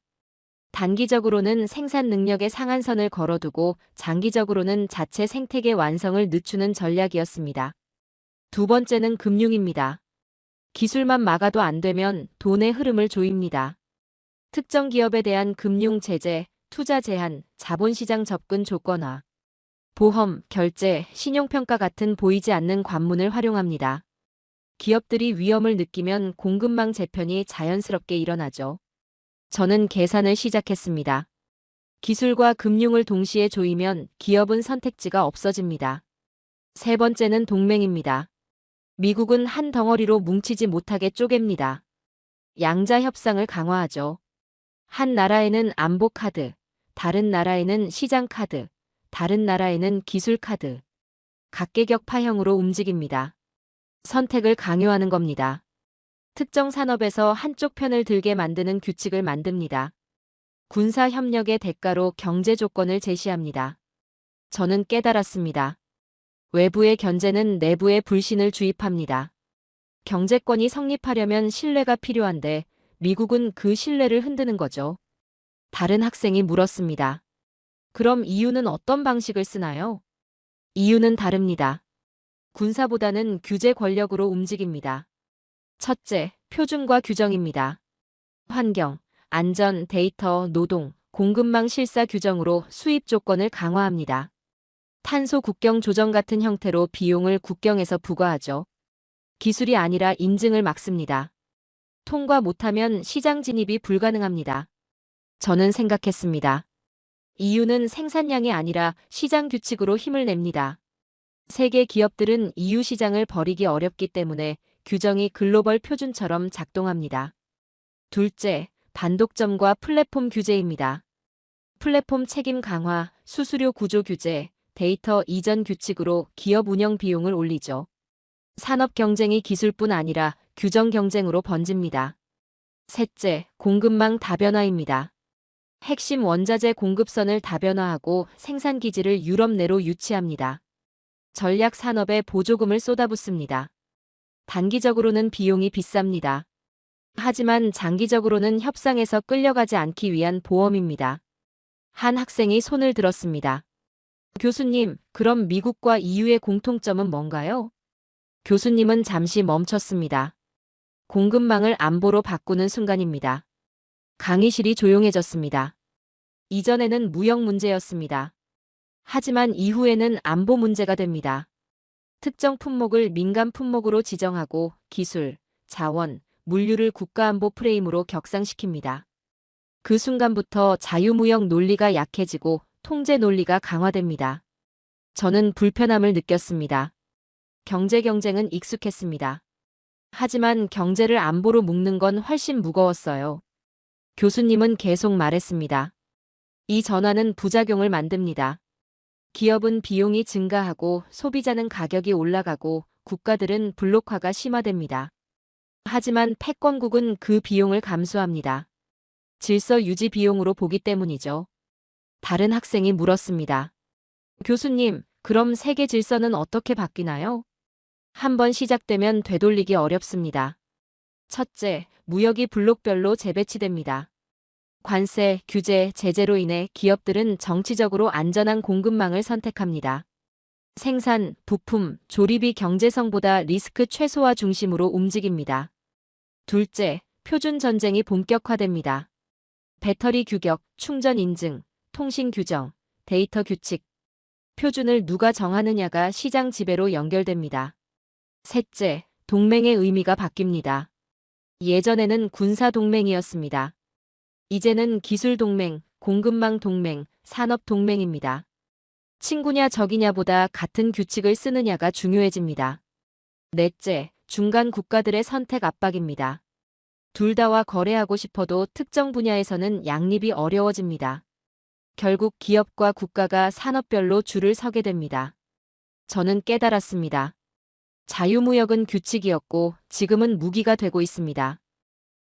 단기적으로는 생산 능력의 상한선을 걸어두고 장기적으로는 자체 생태계 완성을 늦추는 전략이었습니다. 두 번째는 금융입니다. 기술만 막아도 안 되면 돈의 흐름을 조입니다. 특정 기업에 대한 금융 제재, 투자 제한, 자본시장 접근 조건화, 보험, 결제, 신용평가 같은 보이지 않는 관문을 활용합니다. 기업들이 위험을 느끼면 공급망 재편이 자연스럽게 일어나죠. 저는 계산을 시작했습니다. 기술과 금융을 동시에 조이면 기업은 선택지가 없어집니다. 세 번째는 동맹입니다. 미국은 한 덩어리로 뭉치지 못하게 쪼갭니다. 양자 협상을 강화하죠. 한 나라에는 안보 카드, 다른 나라에는 시장 카드, 다른 나라에는 기술 카드. 각계격파형으로 움직입니다. 선택을 강요하는 겁니다. 특정 산업에서 한쪽 편을 들게 만드는 규칙을 만듭니다. 군사 협력의 대가로 경제 조건을 제시합니다. 저는 깨달았습니다. 외부의 견제는 내부의 불신을 주입합니다. 경제권이 성립하려면 신뢰가 필요한데 미국은 그 신뢰를 흔드는 거죠. 다른 학생이 물었습니다. 그럼 EU는 어떤 방식을 쓰나요? EU는 다릅니다. 군사보다는 규제 권력으로 움직입니다. 첫째, 표준과 규정입니다. 환경, 안전, 데이터, 노동, 공급망 실사 규정으로 수입 조건을 강화합니다. 탄소 국경 조정 같은 형태로 비용을 국경에서 부과하죠. 기술이 아니라 인증을 막습니다. 통과 못하면 시장 진입이 불가능합니다. 저는 생각했습니다. EU는 생산량이 아니라 시장 규칙으로 힘을 냅니다. 세계 기업들은 EU 시장을 버리기 어렵기 때문에 규정이 글로벌 표준처럼 작동합니다. 둘째, 반독점과 플랫폼 규제입니다. 플랫폼 책임 강화, 수수료 구조 규제, 데이터 이전 규칙으로 기업 운영 비용을 올리죠. 산업 경쟁이 기술뿐 아니라 규정 경쟁으로 번집니다. 셋째, 공급망 다변화입니다. 핵심 원자재 공급선을 다변화하고 생산 기지를 유럽 내로 유치합니다. 전략 산업에 보조금을 쏟아붓습니다. 단기적으로는 비용이 비쌉니다. 하지만 장기적으로는 협상에서 끌려가지 않기 위한 보험입니다. 한 학생이 손을 들었습니다. 교수님, 그럼 미국과 EU의 공통점은 뭔가요? 교수님은 잠시 멈췄습니다. 공급망을 안보로 바꾸는 순간입니다. 강의실이 조용해졌습니다. 이전에는 무역 문제였습니다. 하지만 이후에는 안보 문제가 됩니다. 특정 품목을 민간 품목으로 지정하고 기술, 자원, 물류를 국가안보 프레임으로 격상시킵니다. 그 순간부터 자유무역 논리가 약해지고 통제 논리가 강화됩니다. 저는 불편함을 느꼈습니다. 경제 경쟁은 익숙했습니다. 하지만 경제를 안보로 묶는 건 훨씬 무거웠어요. 교수님은 계속 말했습니다. 이 전환은 부작용을 만듭니다. 기업은 비용이 증가하고 소비자는 가격이 올라가고 국가들은 블록화가 심화됩니다. 하지만 패권국은 그 비용을 감수합니다. 질서 유지 비용으로 보기 때문이죠. 다른 학생이 물었습니다. 교수님, 그럼 세계 질서는 어떻게 바뀌나요? 한번 시작되면 되돌리기 어렵습니다. 첫째, 무역이 블록별로 재배치됩니다. 관세, 규제, 제재로 인해 기업들은 정치적으로 안전한 공급망을 선택합니다. 생산, 부품, 조립이 경제성보다 리스크 최소화 중심으로 움직입니다. 둘째, 표준 전쟁이 본격화됩니다. 배터리 규격, 충전 인증, 통신 규정, 데이터 규칙. 표준을 누가 정하느냐가 시장 지배로 연결됩니다. 셋째, 동맹의 의미가 바뀝니다. 예전에는 군사 동맹이었습니다. 이제는 기술 동맹, 공급망 동맹, 산업 동맹입니다. 친구냐 적이냐보다 같은 규칙을 쓰느냐가 중요해집니다. 넷째, 중간 국가들의 선택 압박입니다. 둘 다와 거래하고 싶어도 특정 분야에서는 양립이 어려워집니다. 결국 기업과 국가가 산업별로 줄을 서게 됩니다. 저는 깨달았습니다. 자유무역은 규칙이었고 지금은 무기가 되고 있습니다.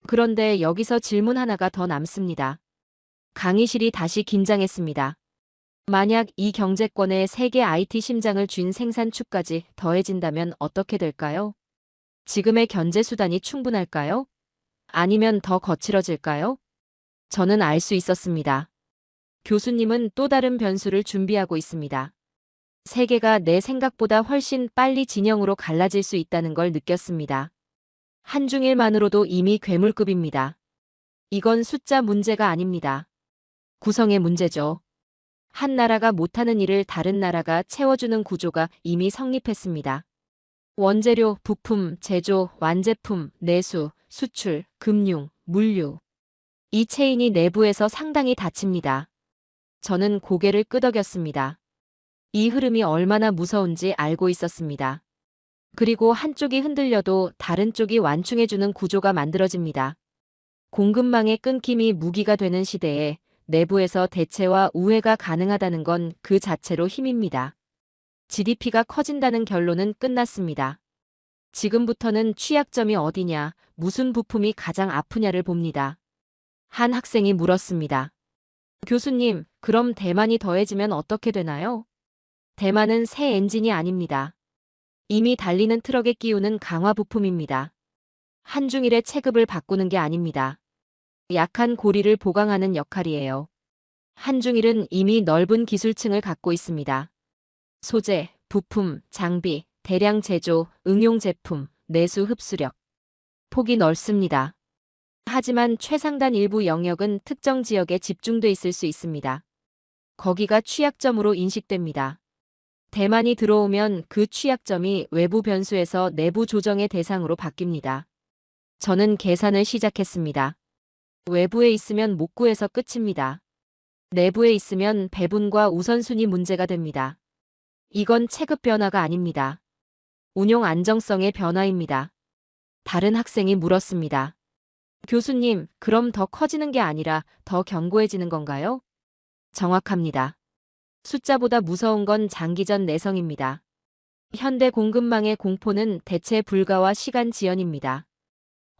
그런데 여기서 질문 하나가 더 남습니다. 강의실이 다시 긴장했습니다. 만약 이 경제권에 세계 IT 심장을 쥔 생산축까지 더해진다면 어떻게 될까요? 지금의 견제 수단이 충분할까요? 아니면 더 거칠어질까요? 저는 알 수 있었습니다. 교수님은 또 다른 변수를 준비하고 있습니다. 세계가 내 생각보다 훨씬 빨리 진영으로 갈라질 수 있다는 걸 느꼈습니다. 한중일만으로도 이미 괴물급입니다. 이건 숫자 문제가 아닙니다. 구성의 문제죠. 한 나라가 못하는 일을 다른 나라가 채워주는 구조가 이미 성립했습니다. 원재료, 부품, 제조, 완제품, 내수, 수출, 금융, 물류. 이 체인이 내부에서 상당히 다칩니다. 저는 고개를 끄덕였습니다. 이 흐름이 얼마나 무서운지 알고 있었습니다. 그리고 한쪽이 흔들려도 다른 쪽이 완충해주는 구조가 만들어집니다. 공급망의 끊김이 무기가 되는 시대에 내부에서 대체와 우회가 가능하다는 건 그 자체로 힘입니다. GDP가 커진다는 결론은 끝났습니다. 지금부터는 취약점이 어디냐, 무슨 부품이 가장 아프냐를 봅니다. 한 학생이 물었습니다. 교수님, 그럼 대만이 더해지면 어떻게 되나요? 대만은 새 엔진이 아닙니다. 이미 달리는 트럭에 끼우는 강화 부품입니다. 한중일의 체급을 바꾸는 게 아닙니다. 약한 고리를 보강하는 역할이에요. 한중일은 이미 넓은 기술층을 갖고 있습니다. 소재, 부품, 장비, 대량 제조, 응용 제품, 내수 흡수력. 폭이 넓습니다. 하지만 최상단 일부 영역은 특정 지역에 집중돼 있을 수 있습니다. 거기가 취약점으로 인식됩니다. 대만이 들어오면 그 취약점이 외부 변수에서 내부 조정의 대상으로 바뀝니다. 저는 계산을 시작했습니다. 외부에 있으면 못 구해서 끝입니다. 내부에 있으면 배분과 우선순위 문제가 됩니다. 이건 체급 변화가 아닙니다. 운용 안정성의 변화입니다. 다른 학생이 물었습니다. 교수님, 그럼 더 커지는 게 아니라 더 견고해지는 건가요? 정확합니다. 숫자보다 무서운 건 장기전 내성입니다. 현대 공급망의 공포는 대체 불가와 시간 지연입니다.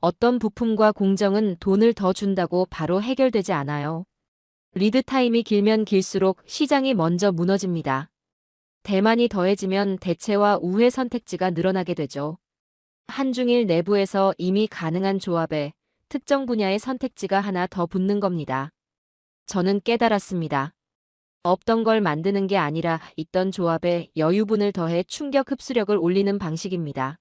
어떤 부품과 공정은 돈을 더 준다고 바로 해결되지 않아요. 리드 타임이 길면 길수록 시장이 먼저 무너집니다. 대만이 더해지면 대체와 우회 선택지가 늘어나게 되죠. 한중일 내부에서 이미 가능한 조합에 특정 분야의 선택지가 하나 더 붙는 겁니다. 저는 깨달았습니다. 없던 걸 만드는 게 아니라 있던 조합에 여유분을 더해 충격 흡수력을 올리는 방식입니다.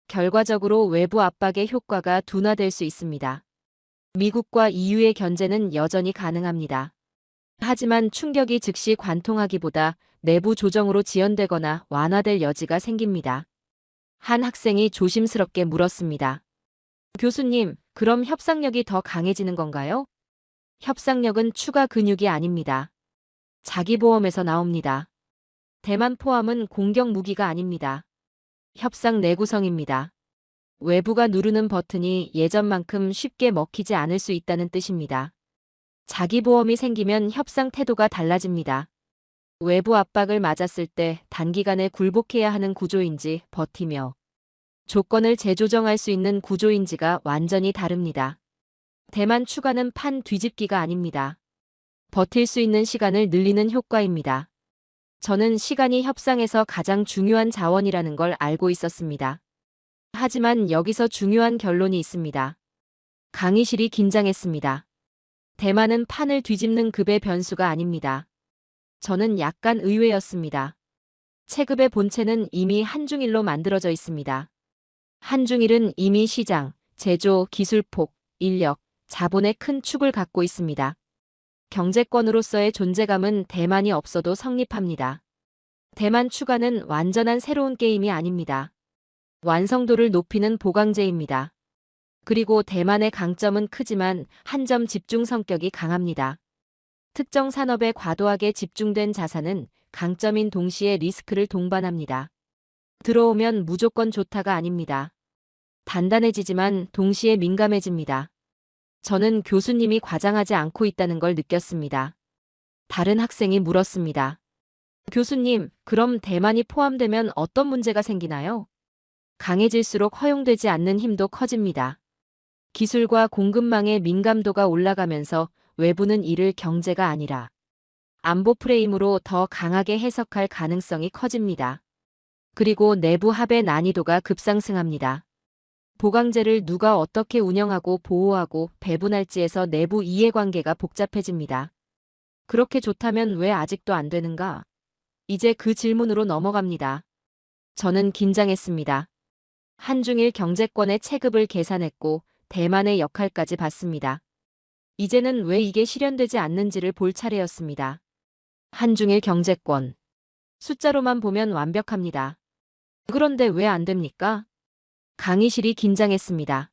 결과적으로 외부 압박의 효과가 둔화될 수 있습니다. 미국과 EU의 견제는 여전히 가능합니다. 하지만 충격이 즉시 관통하기보다 내부 조정으로 지연되거나 완화될 여지가 생깁니다. 한 학생이 조심스럽게 물었습니다. 교수님, 그럼 협상력이 더 강해지는 건가요? 협상력은 추가 근육이 아닙니다. 자기보험에서 나옵니다. 대만 포함은 공격 무기가 아닙니다. 협상 내구성입니다. 외부가 누르는 버튼이 예전만큼 쉽게 먹히지 않을 수 있다는 뜻입니다. 자기보험이 생기면 협상 태도가 달라집니다. 외부 압박을 맞았을 때 단기간에 굴복해야 하는 구조인지 버티며 조건을 재조정할 수 있는 구조인지가 완전히 다릅니다. 대만 추가는 판 뒤집기가 아닙니다. 버틸 수 있는 시간을 늘리는 효과입니다. 저는 시간이 협상에서 가장 중요한 자원이라는 걸 알고 있었습니다. 하지만 여기서 중요한 결론이 있습니다. 강의실이 긴장했습니다. 대만은 판을 뒤집는 급의 변수가 아닙니다. 저는 약간 의외였습니다. 체급의 본체는 이미 한중일로 만들어져 있습니다. 한중일은 이미 시장, 제조, 기술폭, 인력, 자본의 큰 축을 갖고 있습니다. 경제권으로서의 존재감은 대만이 없어도 성립합니다. 대만 추가는 완전한 새로운 게임이 아닙니다. 완성도를 높이는 보강제입니다. 그리고 대만의 강점은 크지만 한점 집중 성격이 강합니다. 특정 산업에 과도하게 집중된 자산은 강점인 동시에 리스크를 동반합니다. 들어오면 무조건 좋다가 아닙니다. 단단해지지만 동시에 민감해집니다. 저는 교수님이 과장하지 않고 있다는 걸 느꼈습니다. 다른 학생이 물었습니다. 교수님, 그럼 대만이 포함되면 어떤 문제가 생기나요? 강해질수록 허용되지 않는 힘도 커집니다. 기술과 공급망의 민감도가 올라가면서 외부는 이를 경제가 아니라 안보 프레임으로 더 강하게 해석할 가능성이 커집니다. 그리고 내부 합의 난이도가 급상승합니다. 보강제를 누가 어떻게 운영하고 보호하고 배분할지에서 내부 이해관계가 복잡해집니다. 그렇게 좋다면 왜 아직도 안 되는가? 이제 그 질문으로 넘어갑니다. 저는 긴장했습니다. 한중일 경제권의 체급을 계산했고 대만의 역할까지 봤습니다. 이제는 왜 이게 실현되지 않는지를 볼 차례였습니다. 한중일 경제권. 숫자로만 보면 완벽합니다. 그런데 왜 안 됩니까? 강의실이 긴장했습니다.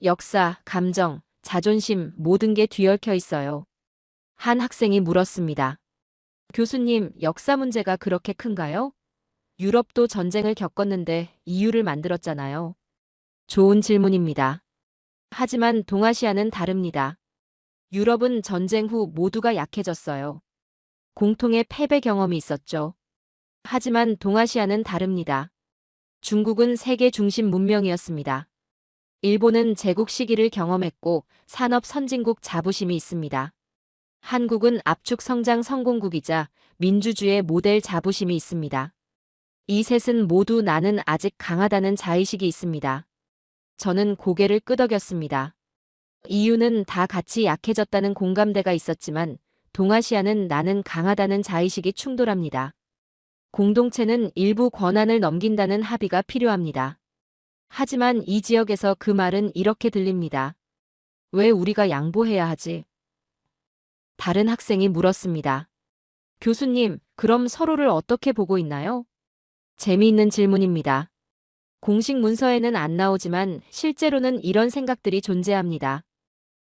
역사, 감정, 자존심 모든 게 뒤얽혀 있어요. 한 학생이 물었습니다. 교수님, 역사 문제가 그렇게 큰가요? 유럽도 전쟁을 겪었는데 EU를 만들었잖아요. 좋은 질문입니다. 하지만 동아시아는 다릅니다. 유럽은 전쟁 후 모두가 약해졌어요. 공통의 패배 경험이 있었죠. 하지만 동아시아는 다릅니다. 중국은 세계 중심 문명이었습니다. 일본은 제국 시기를 경험했고 산업 선진국 자부심이 있습니다. 한국은 압축 성장 성공국이자 민주주의 모델 자부심이 있습니다. 이 셋은 모두 나는 아직 강하다는 자의식이 있습니다. 저는 고개를 끄덕였습니다. EU는 다 같이 약해졌다는 공감대가 있었지만 동아시아는 나는 강하다는 자의식이 충돌합니다. 공동체는 일부 권한을 넘긴다는 합의가 필요합니다. 하지만 이 지역에서 그 말은 이렇게 들립니다. 왜 우리가 양보해야 하지? 다른 학생이 물었습니다. 교수님, 그럼 서로를 어떻게 보고 있나요? 재미있는 질문입니다. 공식 문서에는 안 나오지만 실제로는 이런 생각들이 존재합니다.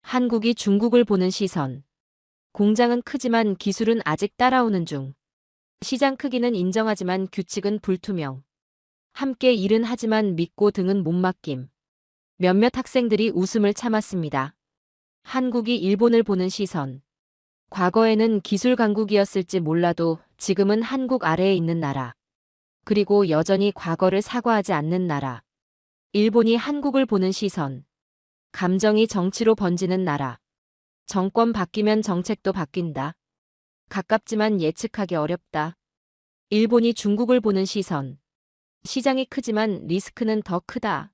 한국이 중국을 보는 시선. 공장은 크지만 기술은 아직 따라오는 중. 시장 크기는 인정하지만 규칙은 불투명. 함께 일은 하지만 믿고 등은 못 맡김. 몇몇 학생들이 웃음을 참았습니다. 한국이 일본을 보는 시선. 과거에는 기술 강국이었을지 몰라도 지금은 한국 아래에 있는 나라. 그리고 여전히 과거를 사과하지 않는 나라. 일본이 한국을 보는 시선. 감정이 정치로 번지는 나라. 정권 바뀌면 정책도 바뀐다. 가깝지만 예측하기 어렵다. 일본이 중국을 보는 시선. 시장이 크지만 리스크는 더 크다.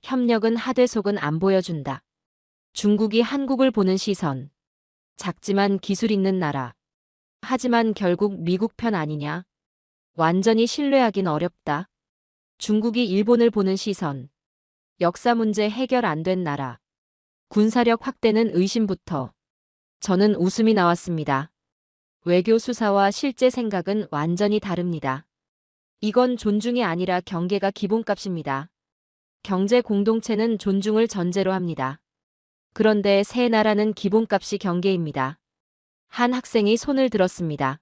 협력은 하되 속은 안 보여준다. 중국이 한국을 보는 시선. 작지만 기술 있는 나라. 하지만 결국 미국 편 아니냐? 완전히 신뢰하긴 어렵다. 중국이 일본을 보는 시선. 역사 문제 해결 안 된 나라. 군사력 확대는 의심부터. 저는 웃음이 나왔습니다. 외교 수사와 실제 생각은 완전히 다릅니다. 이건 존중이 아니라 경계가 기본값입니다. 경제 공동체는 존중을 전제로 합니다. 그런데 새 나라는 기본값이 경계입니다. 한 학생이 손을 들었습니다.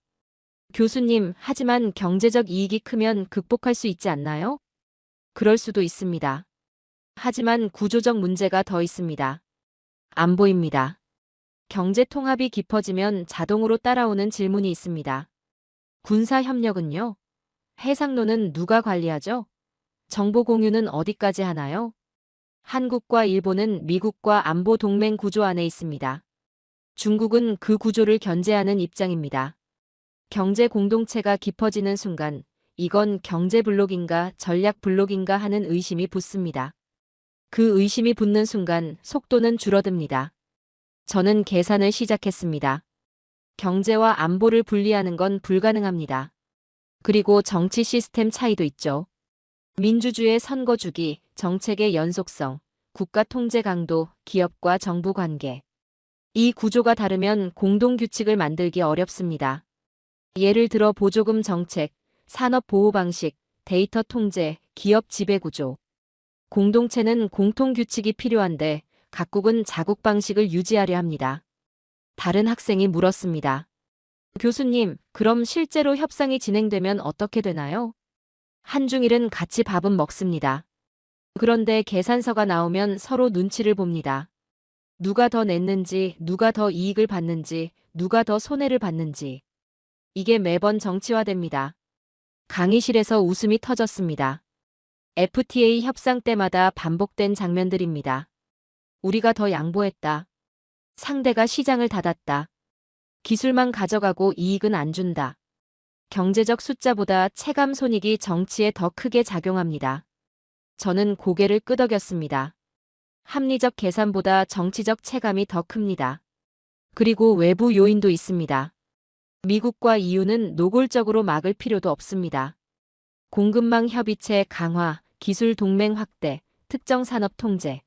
교수님, 하지만 경제적 이익이 크면 극복할 수 있지 않나요? 그럴 수도 있습니다. 하지만 구조적 문제가 더 있습니다. 안 보입니다. 경제 통합이 깊어지면 자동으로 따라오는 질문이 있습니다. 군사 협력은요? 해상로는 누가 관리하죠? 정보 공유는 어디까지 하나요? 한국과 일본은 미국과 안보 동맹 구조 안에 있습니다. 중국은 그 구조를 견제하는 입장입니다. 경제 공동체가 깊어지는 순간 이건 경제 블록인가 전략 블록인가 하는 의심이 붙습니다. 그 의심이 붙는 순간 속도는 줄어듭니다. 저는 계산을 시작했습니다. 경제와 안보를 분리하는 건 불가능합니다. 그리고 정치 시스템 차이도 있죠. 민주주의 선거 주기, 정책의 연속성, 국가 통제 강도, 기업과 정부 관계. 이 구조가 다르면 공동 규칙을 만들기 어렵습니다. 예를 들어 보조금 정책, 산업 보호 방식, 데이터 통제, 기업 지배 구조. 공동체는 공통 규칙이 필요한데 각국은 자국 방식을 유지하려 합니다. 다른 학생이 물었습니다. 교수님, 그럼 실제로 협상이 진행되면 어떻게 되나요? 한중일은 같이 밥은 먹습니다. 그런데 계산서가 나오면 서로 눈치를 봅니다. 누가 더 냈는지, 누가 더 이익을 받는지, 누가 더 손해를 받는지. 이게 매번 정치화됩니다. 강의실에서 웃음이 터졌습니다. FTA 협상 때마다 반복된 장면들입니다. 우리가 더 양보했다. 상대가 시장을 닫았다. 기술만 가져가고 이익은 안 준다. 경제적 숫자보다 체감 손익이 정치에 더 크게 작용합니다. 저는 고개를 끄덕였습니다. 합리적 계산보다 정치적 체감이 더 큽니다. 그리고 외부 요인도 있습니다. 미국과 EU는 노골적으로 막을 필요도 없습니다. 공급망 협의체 강화, 기술 동맹 확대, 특정 산업 통제.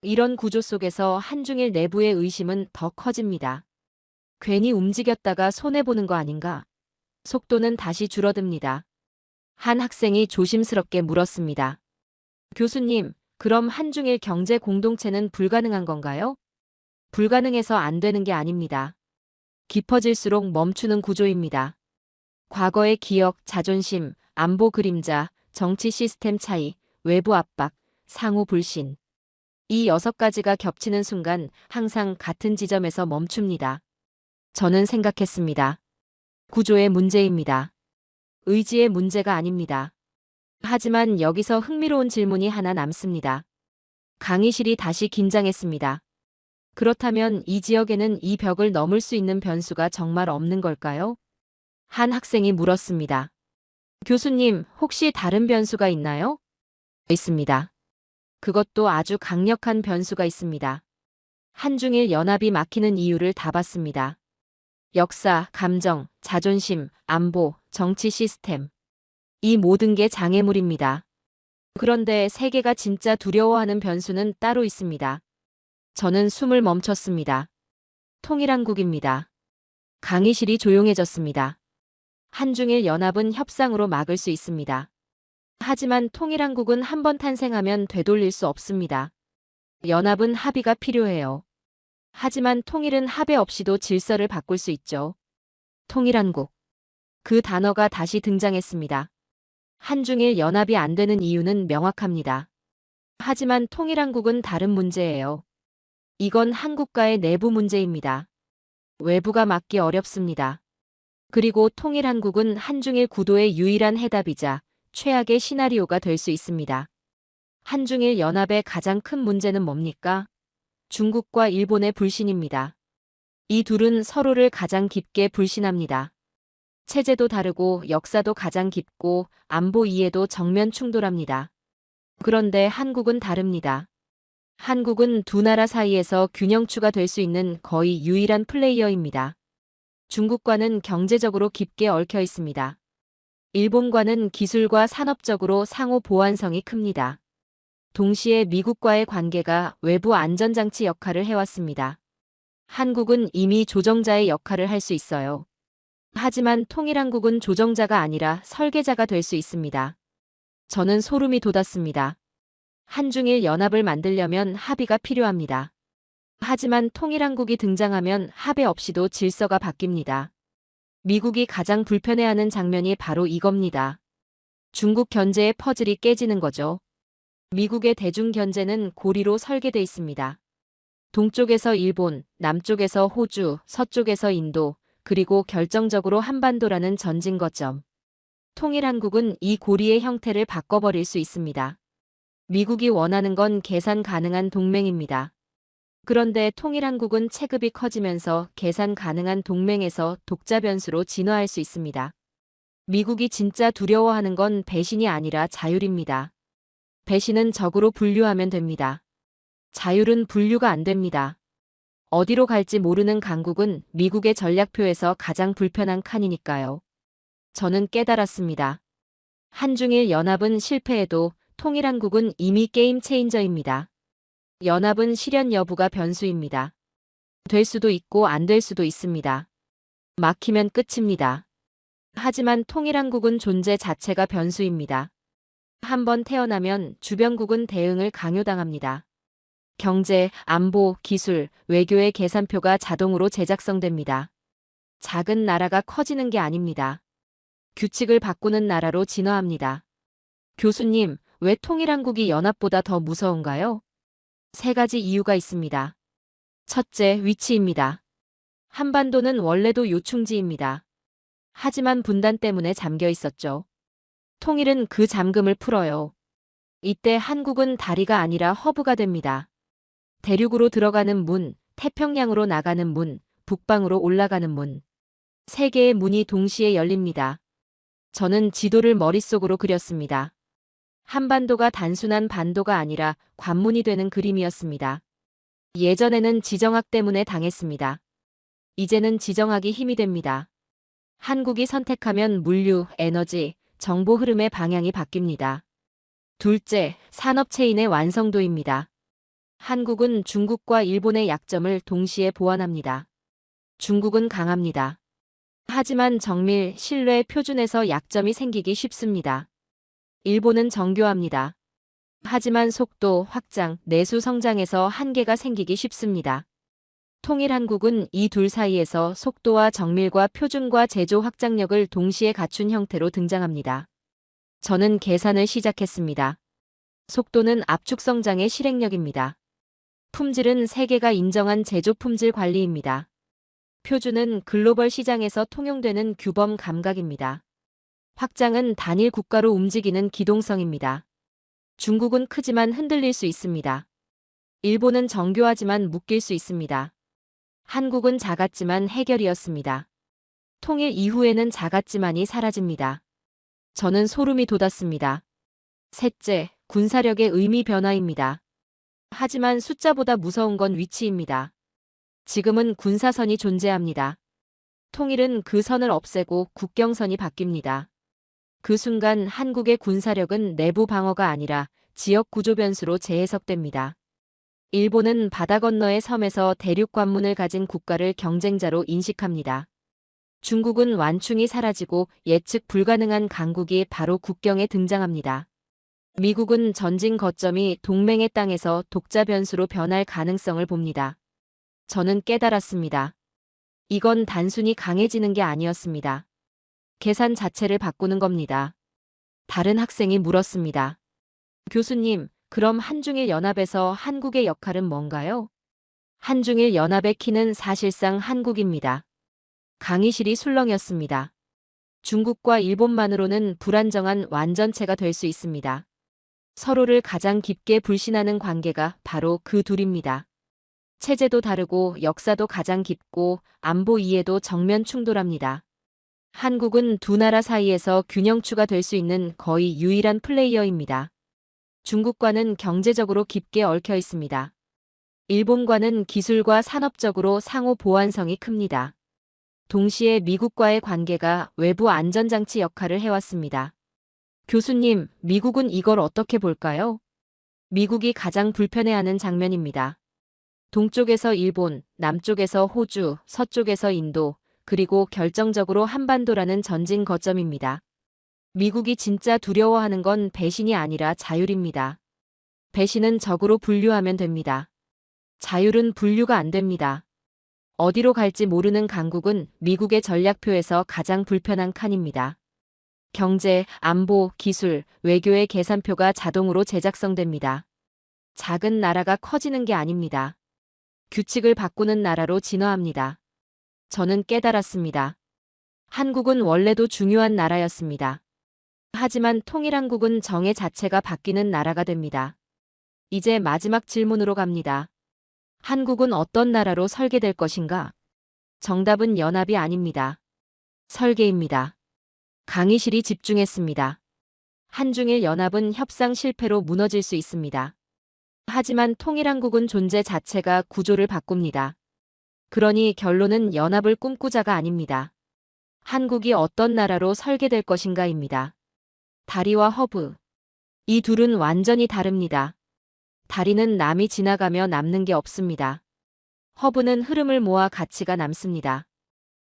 이런 구조 속에서 한중일 내부의 의심은 더 커집니다. 괜히 움직였다가 손해보는 거 아닌가? 속도는 다시 줄어듭니다. 한 학생이 조심스럽게 물었습니다. 교수님, 그럼 한중일 경제 공동체는 불가능한 건가요? 불가능해서 안 되는 게 아닙니다. 깊어질수록 멈추는 구조입니다. 과거의 기억, 자존심, 안보 그림자, 정치 시스템 차이, 외부 압박, 상호 불신. 이 6가지가 겹치는 순간 항상 같은 지점에서 멈춥니다. 저는 생각했습니다. 구조의 문제입니다. 의지의 문제가 아닙니다. 하지만 여기서 흥미로운 질문이 하나 남습니다. 강의실이 다시 긴장했습니다. 그렇다면 이 지역에는 이 벽을 넘을 수 있는 변수가 정말 없는 걸까요? 한 학생이 물었습니다. 교수님, 혹시 다른 변수가 있나요? 있습니다. 그것도 아주 강력한 변수가 있습니다. 한중일 연합이 막히는 이유를 다 봤습니다. 역사, 감정, 자존심, 안보, 정치 시스템. 이 모든 게 장애물입니다. 그런데 세계가 진짜 두려워하는 변수는 따로 있습니다. 저는 숨을 멈췄습니다. 통일한국입니다. 강의실이 조용해졌습니다. 한중일 연합은 협상으로 막을 수 있습니다. 하지만 통일한국은 한번 탄생하면 되돌릴 수 없습니다. 연합은 합의가 필요해요. 하지만 통일은 합의 없이도 질서를 바꿀 수 있죠. 통일한국. 그 단어가 다시 등장했습니다. 한중일 연합이 안 되는 이유는 명확합니다. 하지만 통일한국은 다른 문제예요. 이건 한국과의 내부 문제입니다. 외부가 막기 어렵습니다. 그리고 통일한국은 한중일 구도의 유일한 해답이자 최악의 시나리오가 될 수 있습니다. 한중일 연합의 가장 큰 문제는 뭡니까? 중국과 일본의 불신입니다. 이 둘은 서로를 가장 깊게 불신합니다. 체제도 다르고 역사도 가장 깊고 안보 이해도 정면 충돌합니다. 그런데 한국은 다릅니다. 한국은 두 나라 사이에서 균형추가 될 수 있는 거의 유일한 플레이어입니다. 중국과는 경제적으로 깊게 얽혀 있습니다. 일본과는 기술과 산업적으로 상호 보완성이 큽니다. 동시에 미국과의 관계가 외부 안전장치 역할을 해왔습니다. 한국은 이미 조정자의 역할을 할 수 있어요. 하지만 통일한국은 조정자가 아니라 설계자가 될 수 있습니다. 저는 소름이 돋았습니다. 한중일 연합을 만들려면 합의가 필요합니다. 하지만 통일한국이 등장하면 합의 없이도 질서가 바뀝니다. 미국이 가장 불편해하는 장면이 바로 이겁니다. 중국 견제의 퍼즐이 깨지는 거죠. 미국의 대중 견제는 고리로 설계돼 있습니다. 동쪽에서 일본, 남쪽에서 호주, 서쪽에서 인도, 그리고 결정적으로 한반도라는 전진 거점. 통일한국은 이 고리의 형태를 바꿔버릴 수 있습니다. 미국이 원하는 건 계산 가능한 동맹입니다. 그런데 통일한국은 체급이 커지면서 계산 가능한 동맹에서 독자 변수로 진화할 수 있습니다. 미국이 진짜 두려워하는 건 배신이 아니라 자율입니다. 배신은 적으로 분류하면 됩니다. 자율은 분류가 안 됩니다. 어디로 갈지 모르는 강국은 미국의 전략표에서 가장 불편한 칸이니까요. 저는 깨달았습니다. 한중일 연합은 실패해도 통일한국은 이미 게임 체인저입니다. 연합은 실현 여부가 변수입니다. 될 수도 있고 안 될 수도 있습니다. 막히면 끝입니다. 하지만 통일한국은 존재 자체가 변수입니다. 한번 태어나면 주변국은 대응을 강요당합니다. 경제, 안보, 기술, 외교의 계산표가 자동으로 제작성됩니다. 작은 나라가 커지는 게 아닙니다. 규칙을 바꾸는 나라로 진화합니다. 교수님, 왜 통일한국이 연합보다 더 무서운가요? 세 가지 이유가 있습니다. 첫째, 위치입니다. 한반도는 원래도 요충지입니다. 하지만 분단 때문에 잠겨 있었죠. 통일은 그 잠금을 풀어요. 이때 한국은 다리가 아니라 허브가 됩니다. 대륙으로 들어가는 문, 태평양으로 나가는 문, 북방으로 올라가는 문. 세 개의 문이 동시에 열립니다. 저는 지도를 머릿속으로 그렸습니다. 한반도가 단순한 반도가 아니라 관문이 되는 그림이었습니다. 예전에는 지정학 때문에 당했습니다. 이제는 지정학이 힘이 됩니다. 한국이 선택하면 물류, 에너지, 정보 흐름의 방향이 바뀝니다. 둘째, 산업 체인의 완성도입니다. 한국은 중국과 일본의 약점을 동시에 보완합니다. 중국은 강합니다. 하지만 정밀, 신뢰 표준에서 약점이 생기기 쉽습니다. 일본은 정교합니다. 하지만 속도, 확장, 내수 성장에서 한계가 생기기 쉽습니다. 통일한국은 이 둘 사이에서 속도와 정밀과 표준과 제조 확장력을 동시에 갖춘 형태로 등장합니다. 저는 계산을 시작했습니다. 속도는 압축 성장의 실행력입니다. 품질은 세계가 인정한 제조 품질 관리입니다. 표준은 글로벌 시장에서 통용되는 규범 감각입니다. 확장은 단일 국가로 움직이는 기동성입니다. 중국은 크지만 흔들릴 수 있습니다. 일본은 정교하지만 묶일 수 있습니다. 한국은 작았지만 해결이었습니다. 통일 이후에는 작았지만이 사라집니다. 저는 소름이 돋았습니다. 셋째, 군사력의 의미 변화입니다. 하지만 숫자보다 무서운 건 위치입니다. 지금은 군사선이 존재합니다. 통일은 그 선을 없애고 국경선이 바뀝니다. 그 순간 한국의 군사력은 내부 방어가 아니라 지역 구조 변수로 재해석됩니다. 일본은 바다 건너의 섬에서 대륙 관문을 가진 국가를 경쟁자로 인식합니다. 중국은 완충이 사라지고 예측 불가능한 강국이 바로 국경에 등장합니다. 미국은 전진 거점이 동맹의 땅에서 독자 변수로 변할 가능성을 봅니다. 저는 깨달았습니다. 이건 단순히 강해지는 게 아니었습니다. 계산 자체를 바꾸는 겁니다. 다른 학생이 물었습니다. 교수님, 그럼 한중일 연합에서 한국의 역할은 뭔가요? 한중일 연합의 키는 사실상 한국입니다. 강의실이 술렁이었습니다. 중국과 일본만으로는 불안정한 완전체가 될 수 있습니다. 서로를 가장 깊게 불신하는 관계가 바로 그 둘입니다. 체제도 다르고 역사도 가장 깊고 안보 이해도 정면 충돌합니다. 한국은 두 나라 사이에서 균형추가 될 수 있는 거의 유일한 플레이어입니다. 중국과는 경제적으로 깊게 얽혀 있습니다. 일본과는 기술과 산업적으로 상호 보완성이 큽니다. 동시에 미국과의 관계가 외부 안전장치 역할을 해왔습니다. 교수님, 미국은 이걸 어떻게 볼까요? 미국이 가장 불편해하는 장면입니다. 동쪽에서 일본, 남쪽에서 호주, 서쪽에서 인도, 그리고 결정적으로 한반도라는 전진 거점입니다. 미국이 진짜 두려워하는 건 배신이 아니라 자율입니다. 배신은 적으로 분류하면 됩니다. 자율은 분류가 안 됩니다. 어디로 갈지 모르는 강국은 미국의 전략표에서 가장 불편한 칸입니다. 경제, 안보, 기술, 외교의 계산표가 자동으로 제작성됩니다. 작은 나라가 커지는 게 아닙니다. 규칙을 바꾸는 나라로 진화합니다. 저는 깨달았습니다. 한국은 원래도 중요한 나라였습니다. 하지만 통일한국은 정의 자체가 바뀌는 나라가 됩니다. 이제 마지막 질문으로 갑니다. 한국은 어떤 나라로 설계될 것인가? 정답은 연합이 아닙니다. 설계입니다. 강의실이 집중했습니다. 한중일 연합은 협상 실패로 무너질 수 있습니다. 하지만 통일한국은 존재 자체가 구조를 바꿉니다. 그러니 결론은 연합을 꿈꾸자가 아닙니다. 한국이 어떤 나라로 설계될 것인가입니다. 다리와 허브. 이 둘은 완전히 다릅니다. 다리는 남이 지나가며 남는 게 없습니다. 허브는 흐름을 모아 가치가 남습니다.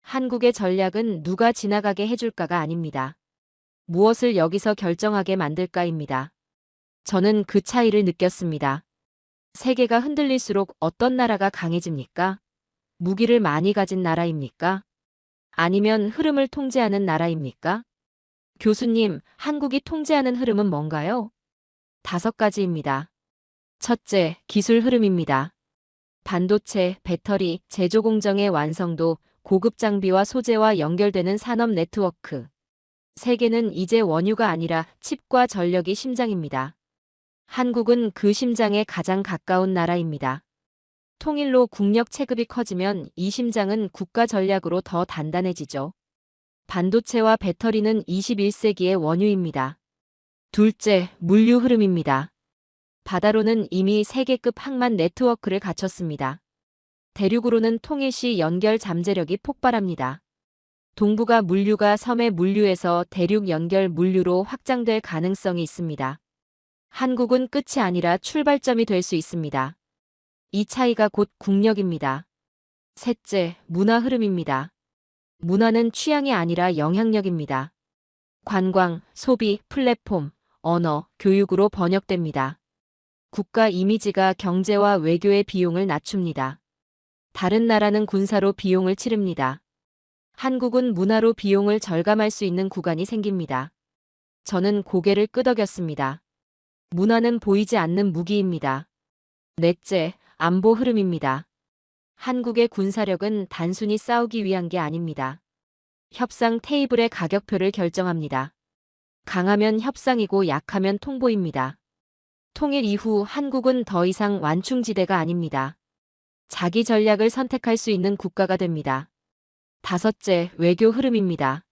한국의 전략은 누가 지나가게 해줄까가 아닙니다. 무엇을 여기서 결정하게 만들까입니다. 저는 그 차이를 느꼈습니다. 세계가 흔들릴수록 어떤 나라가 강해집니까? 무기를 많이 가진 나라입니까? 아니면 흐름을 통제하는 나라입니까? 교수님, 한국이 통제하는 흐름은 뭔가요? 5가지입니다. 첫째, 기술 흐름입니다. 반도체, 배터리, 제조 공정의 완성도, 고급 장비와 소재와 연결되는 산업 네트워크. 세계는 이제 원유가 아니라 칩과 전력이 심장입니다. 한국은 그 심장에 가장 가까운 나라입니다. 통일로 국력 체급이 커지면 이 심장은 국가 전략으로 더 단단해지죠. 반도체와 배터리는 21세기의 원유입니다. 둘째, 물류 흐름입니다. 바다로는 이미 세계급 항만 네트워크를 갖췄습니다. 대륙으로는 통일 시 연결 잠재력이 폭발합니다. 동북아 물류가 섬의 물류에서 대륙 연결 물류로 확장될 가능성이 있습니다. 한국은 끝이 아니라 출발점이 될 수 있습니다. 이 차이가 곧 국력입니다. 셋째, 문화 흐름입니다. 문화는 취향이 아니라 영향력입니다. 관광, 소비, 플랫폼, 언어, 교육으로 번역됩니다. 국가 이미지가 경제와 외교의 비용을 낮춥니다. 다른 나라는 군사로 비용을 치릅니다. 한국은 문화로 비용을 절감할 수 있는 구간이 생깁니다. 저는 고개를 끄덕였습니다. 문화는 보이지 않는 무기입니다. 넷째, 안보 흐름입니다. 한국의 군사력은 단순히 싸우기 위한 게 아닙니다. 협상 테이블의 가격표를 결정합니다. 강하면 협상이고 약하면 통보입니다. 통일 이후 한국은 더 이상 완충지대가 아닙니다. 자기 전략을 선택할 수 있는 국가가 됩니다. 다섯째, 외교 흐름입니다.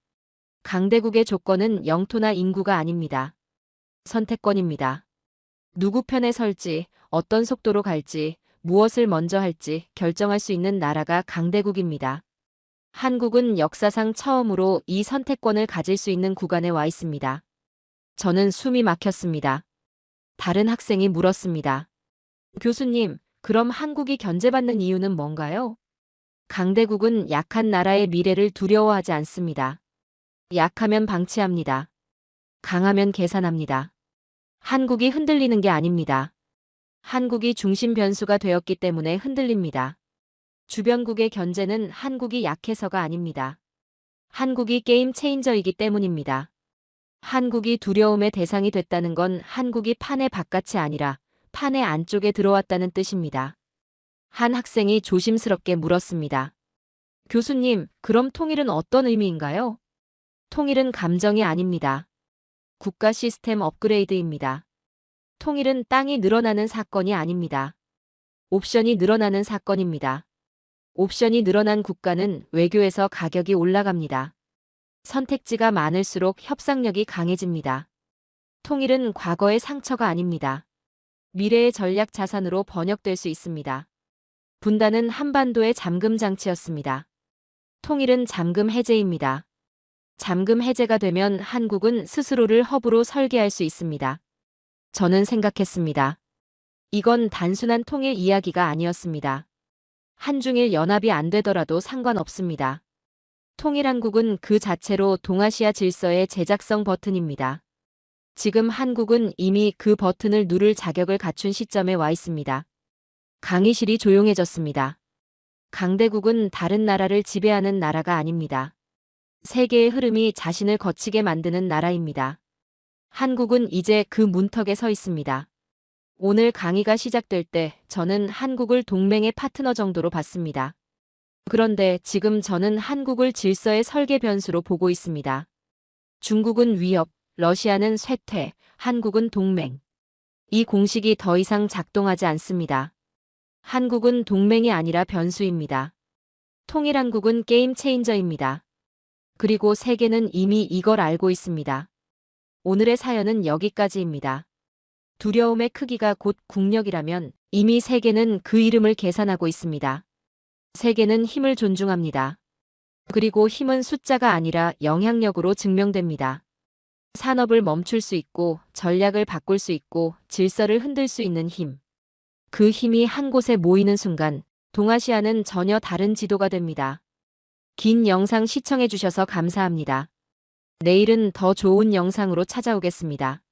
강대국의 조건은 영토나 인구가 아닙니다. 선택권입니다. 누구 편에 설지, 어떤 속도로 갈지, 무엇을 먼저 할지 결정할 수 있는 나라가 강대국입니다. 한국은 역사상 처음으로 이 선택권을 가질 수 있는 구간에 와 있습니다. 저는 숨이 막혔습니다. 다른 학생이 물었습니다. 교수님, 그럼 한국이 견제받는 이유는 뭔가요? 강대국은 약한 나라의 미래를 두려워하지 않습니다. 약하면 방치합니다. 강하면 계산합니다. 한국이 흔들리는 게 아닙니다. 한국이 중심 변수가 되었기 때문에 흔들립니다. 주변국의 견제는 한국이 약해서가 아닙니다. 한국이 게임 체인저이기 때문입니다. 한국이 두려움의 대상이 됐다는 건 한국이 판의 바깥이 아니라 판의 안쪽에 들어왔다는 뜻입니다. 한 학생이 조심스럽게 물었습니다. 교수님, 그럼 통일은 어떤 의미인가요? 통일은 감정이 아닙니다. 국가 시스템 업그레이드입니다. 통일은 땅이 늘어나는 사건이 아닙니다. 옵션이 늘어나는 사건입니다. 옵션이 늘어난 국가는 외교에서 가격이 올라갑니다. 선택지가 많을수록 협상력이 강해집니다. 통일은 과거의 상처가 아닙니다. 미래의 전략 자산으로 번역될 수 있습니다. 분단은 한반도의 잠금 장치였습니다. 통일은 잠금 해제입니다. 잠금 해제가 되면 한국은 스스로를 허브로 설계할 수 있습니다. 저는 생각했습니다. 이건 단순한 통일 이야기가 아니었습니다. 한중일 연합이 안 되더라도 상관없습니다. 통일한국은 그 자체로 동아시아 질서의 제작성 버튼입니다. 지금 한국은 이미 그 버튼을 누를 자격을 갖춘 시점에 와 있습니다. 강의실이 조용해졌습니다. 강대국은 다른 나라를 지배하는 나라가 아닙니다. 세계의 흐름이 자신을 거치게 만드는 나라입니다. 한국은 이제 그 문턱에 서 있습니다. 오늘 강의가 시작될 때 저는 한국을 동맹의 파트너 정도로 봤습니다. 그런데 지금 저는 한국을 질서의 설계 변수로 보고 있습니다. 중국은 위협, 러시아는 쇠퇴, 한국은 동맹. 이 공식이 더 이상 작동하지 않습니다. 한국은 동맹이 아니라 변수입니다. 통일한국은 게임 체인저입니다. 그리고 세계는 이미 이걸 알고 있습니다. 오늘의 사연은 여기까지입니다. 두려움의 크기가 곧 국력이라면 이미 세계는 그 이름을 계산하고 있습니다. 세계는 힘을 존중합니다. 그리고 힘은 숫자가 아니라 영향력으로 증명됩니다. 산업을 멈출 수 있고 전략을 바꿀 수 있고 질서를 흔들 수 있는 힘. 그 힘이 한 곳에 모이는 순간 동아시아는 전혀 다른 지도가 됩니다. 긴 영상 시청해 주셔서 감사합니다. 내일은 더 좋은 영상으로 찾아오겠습니다.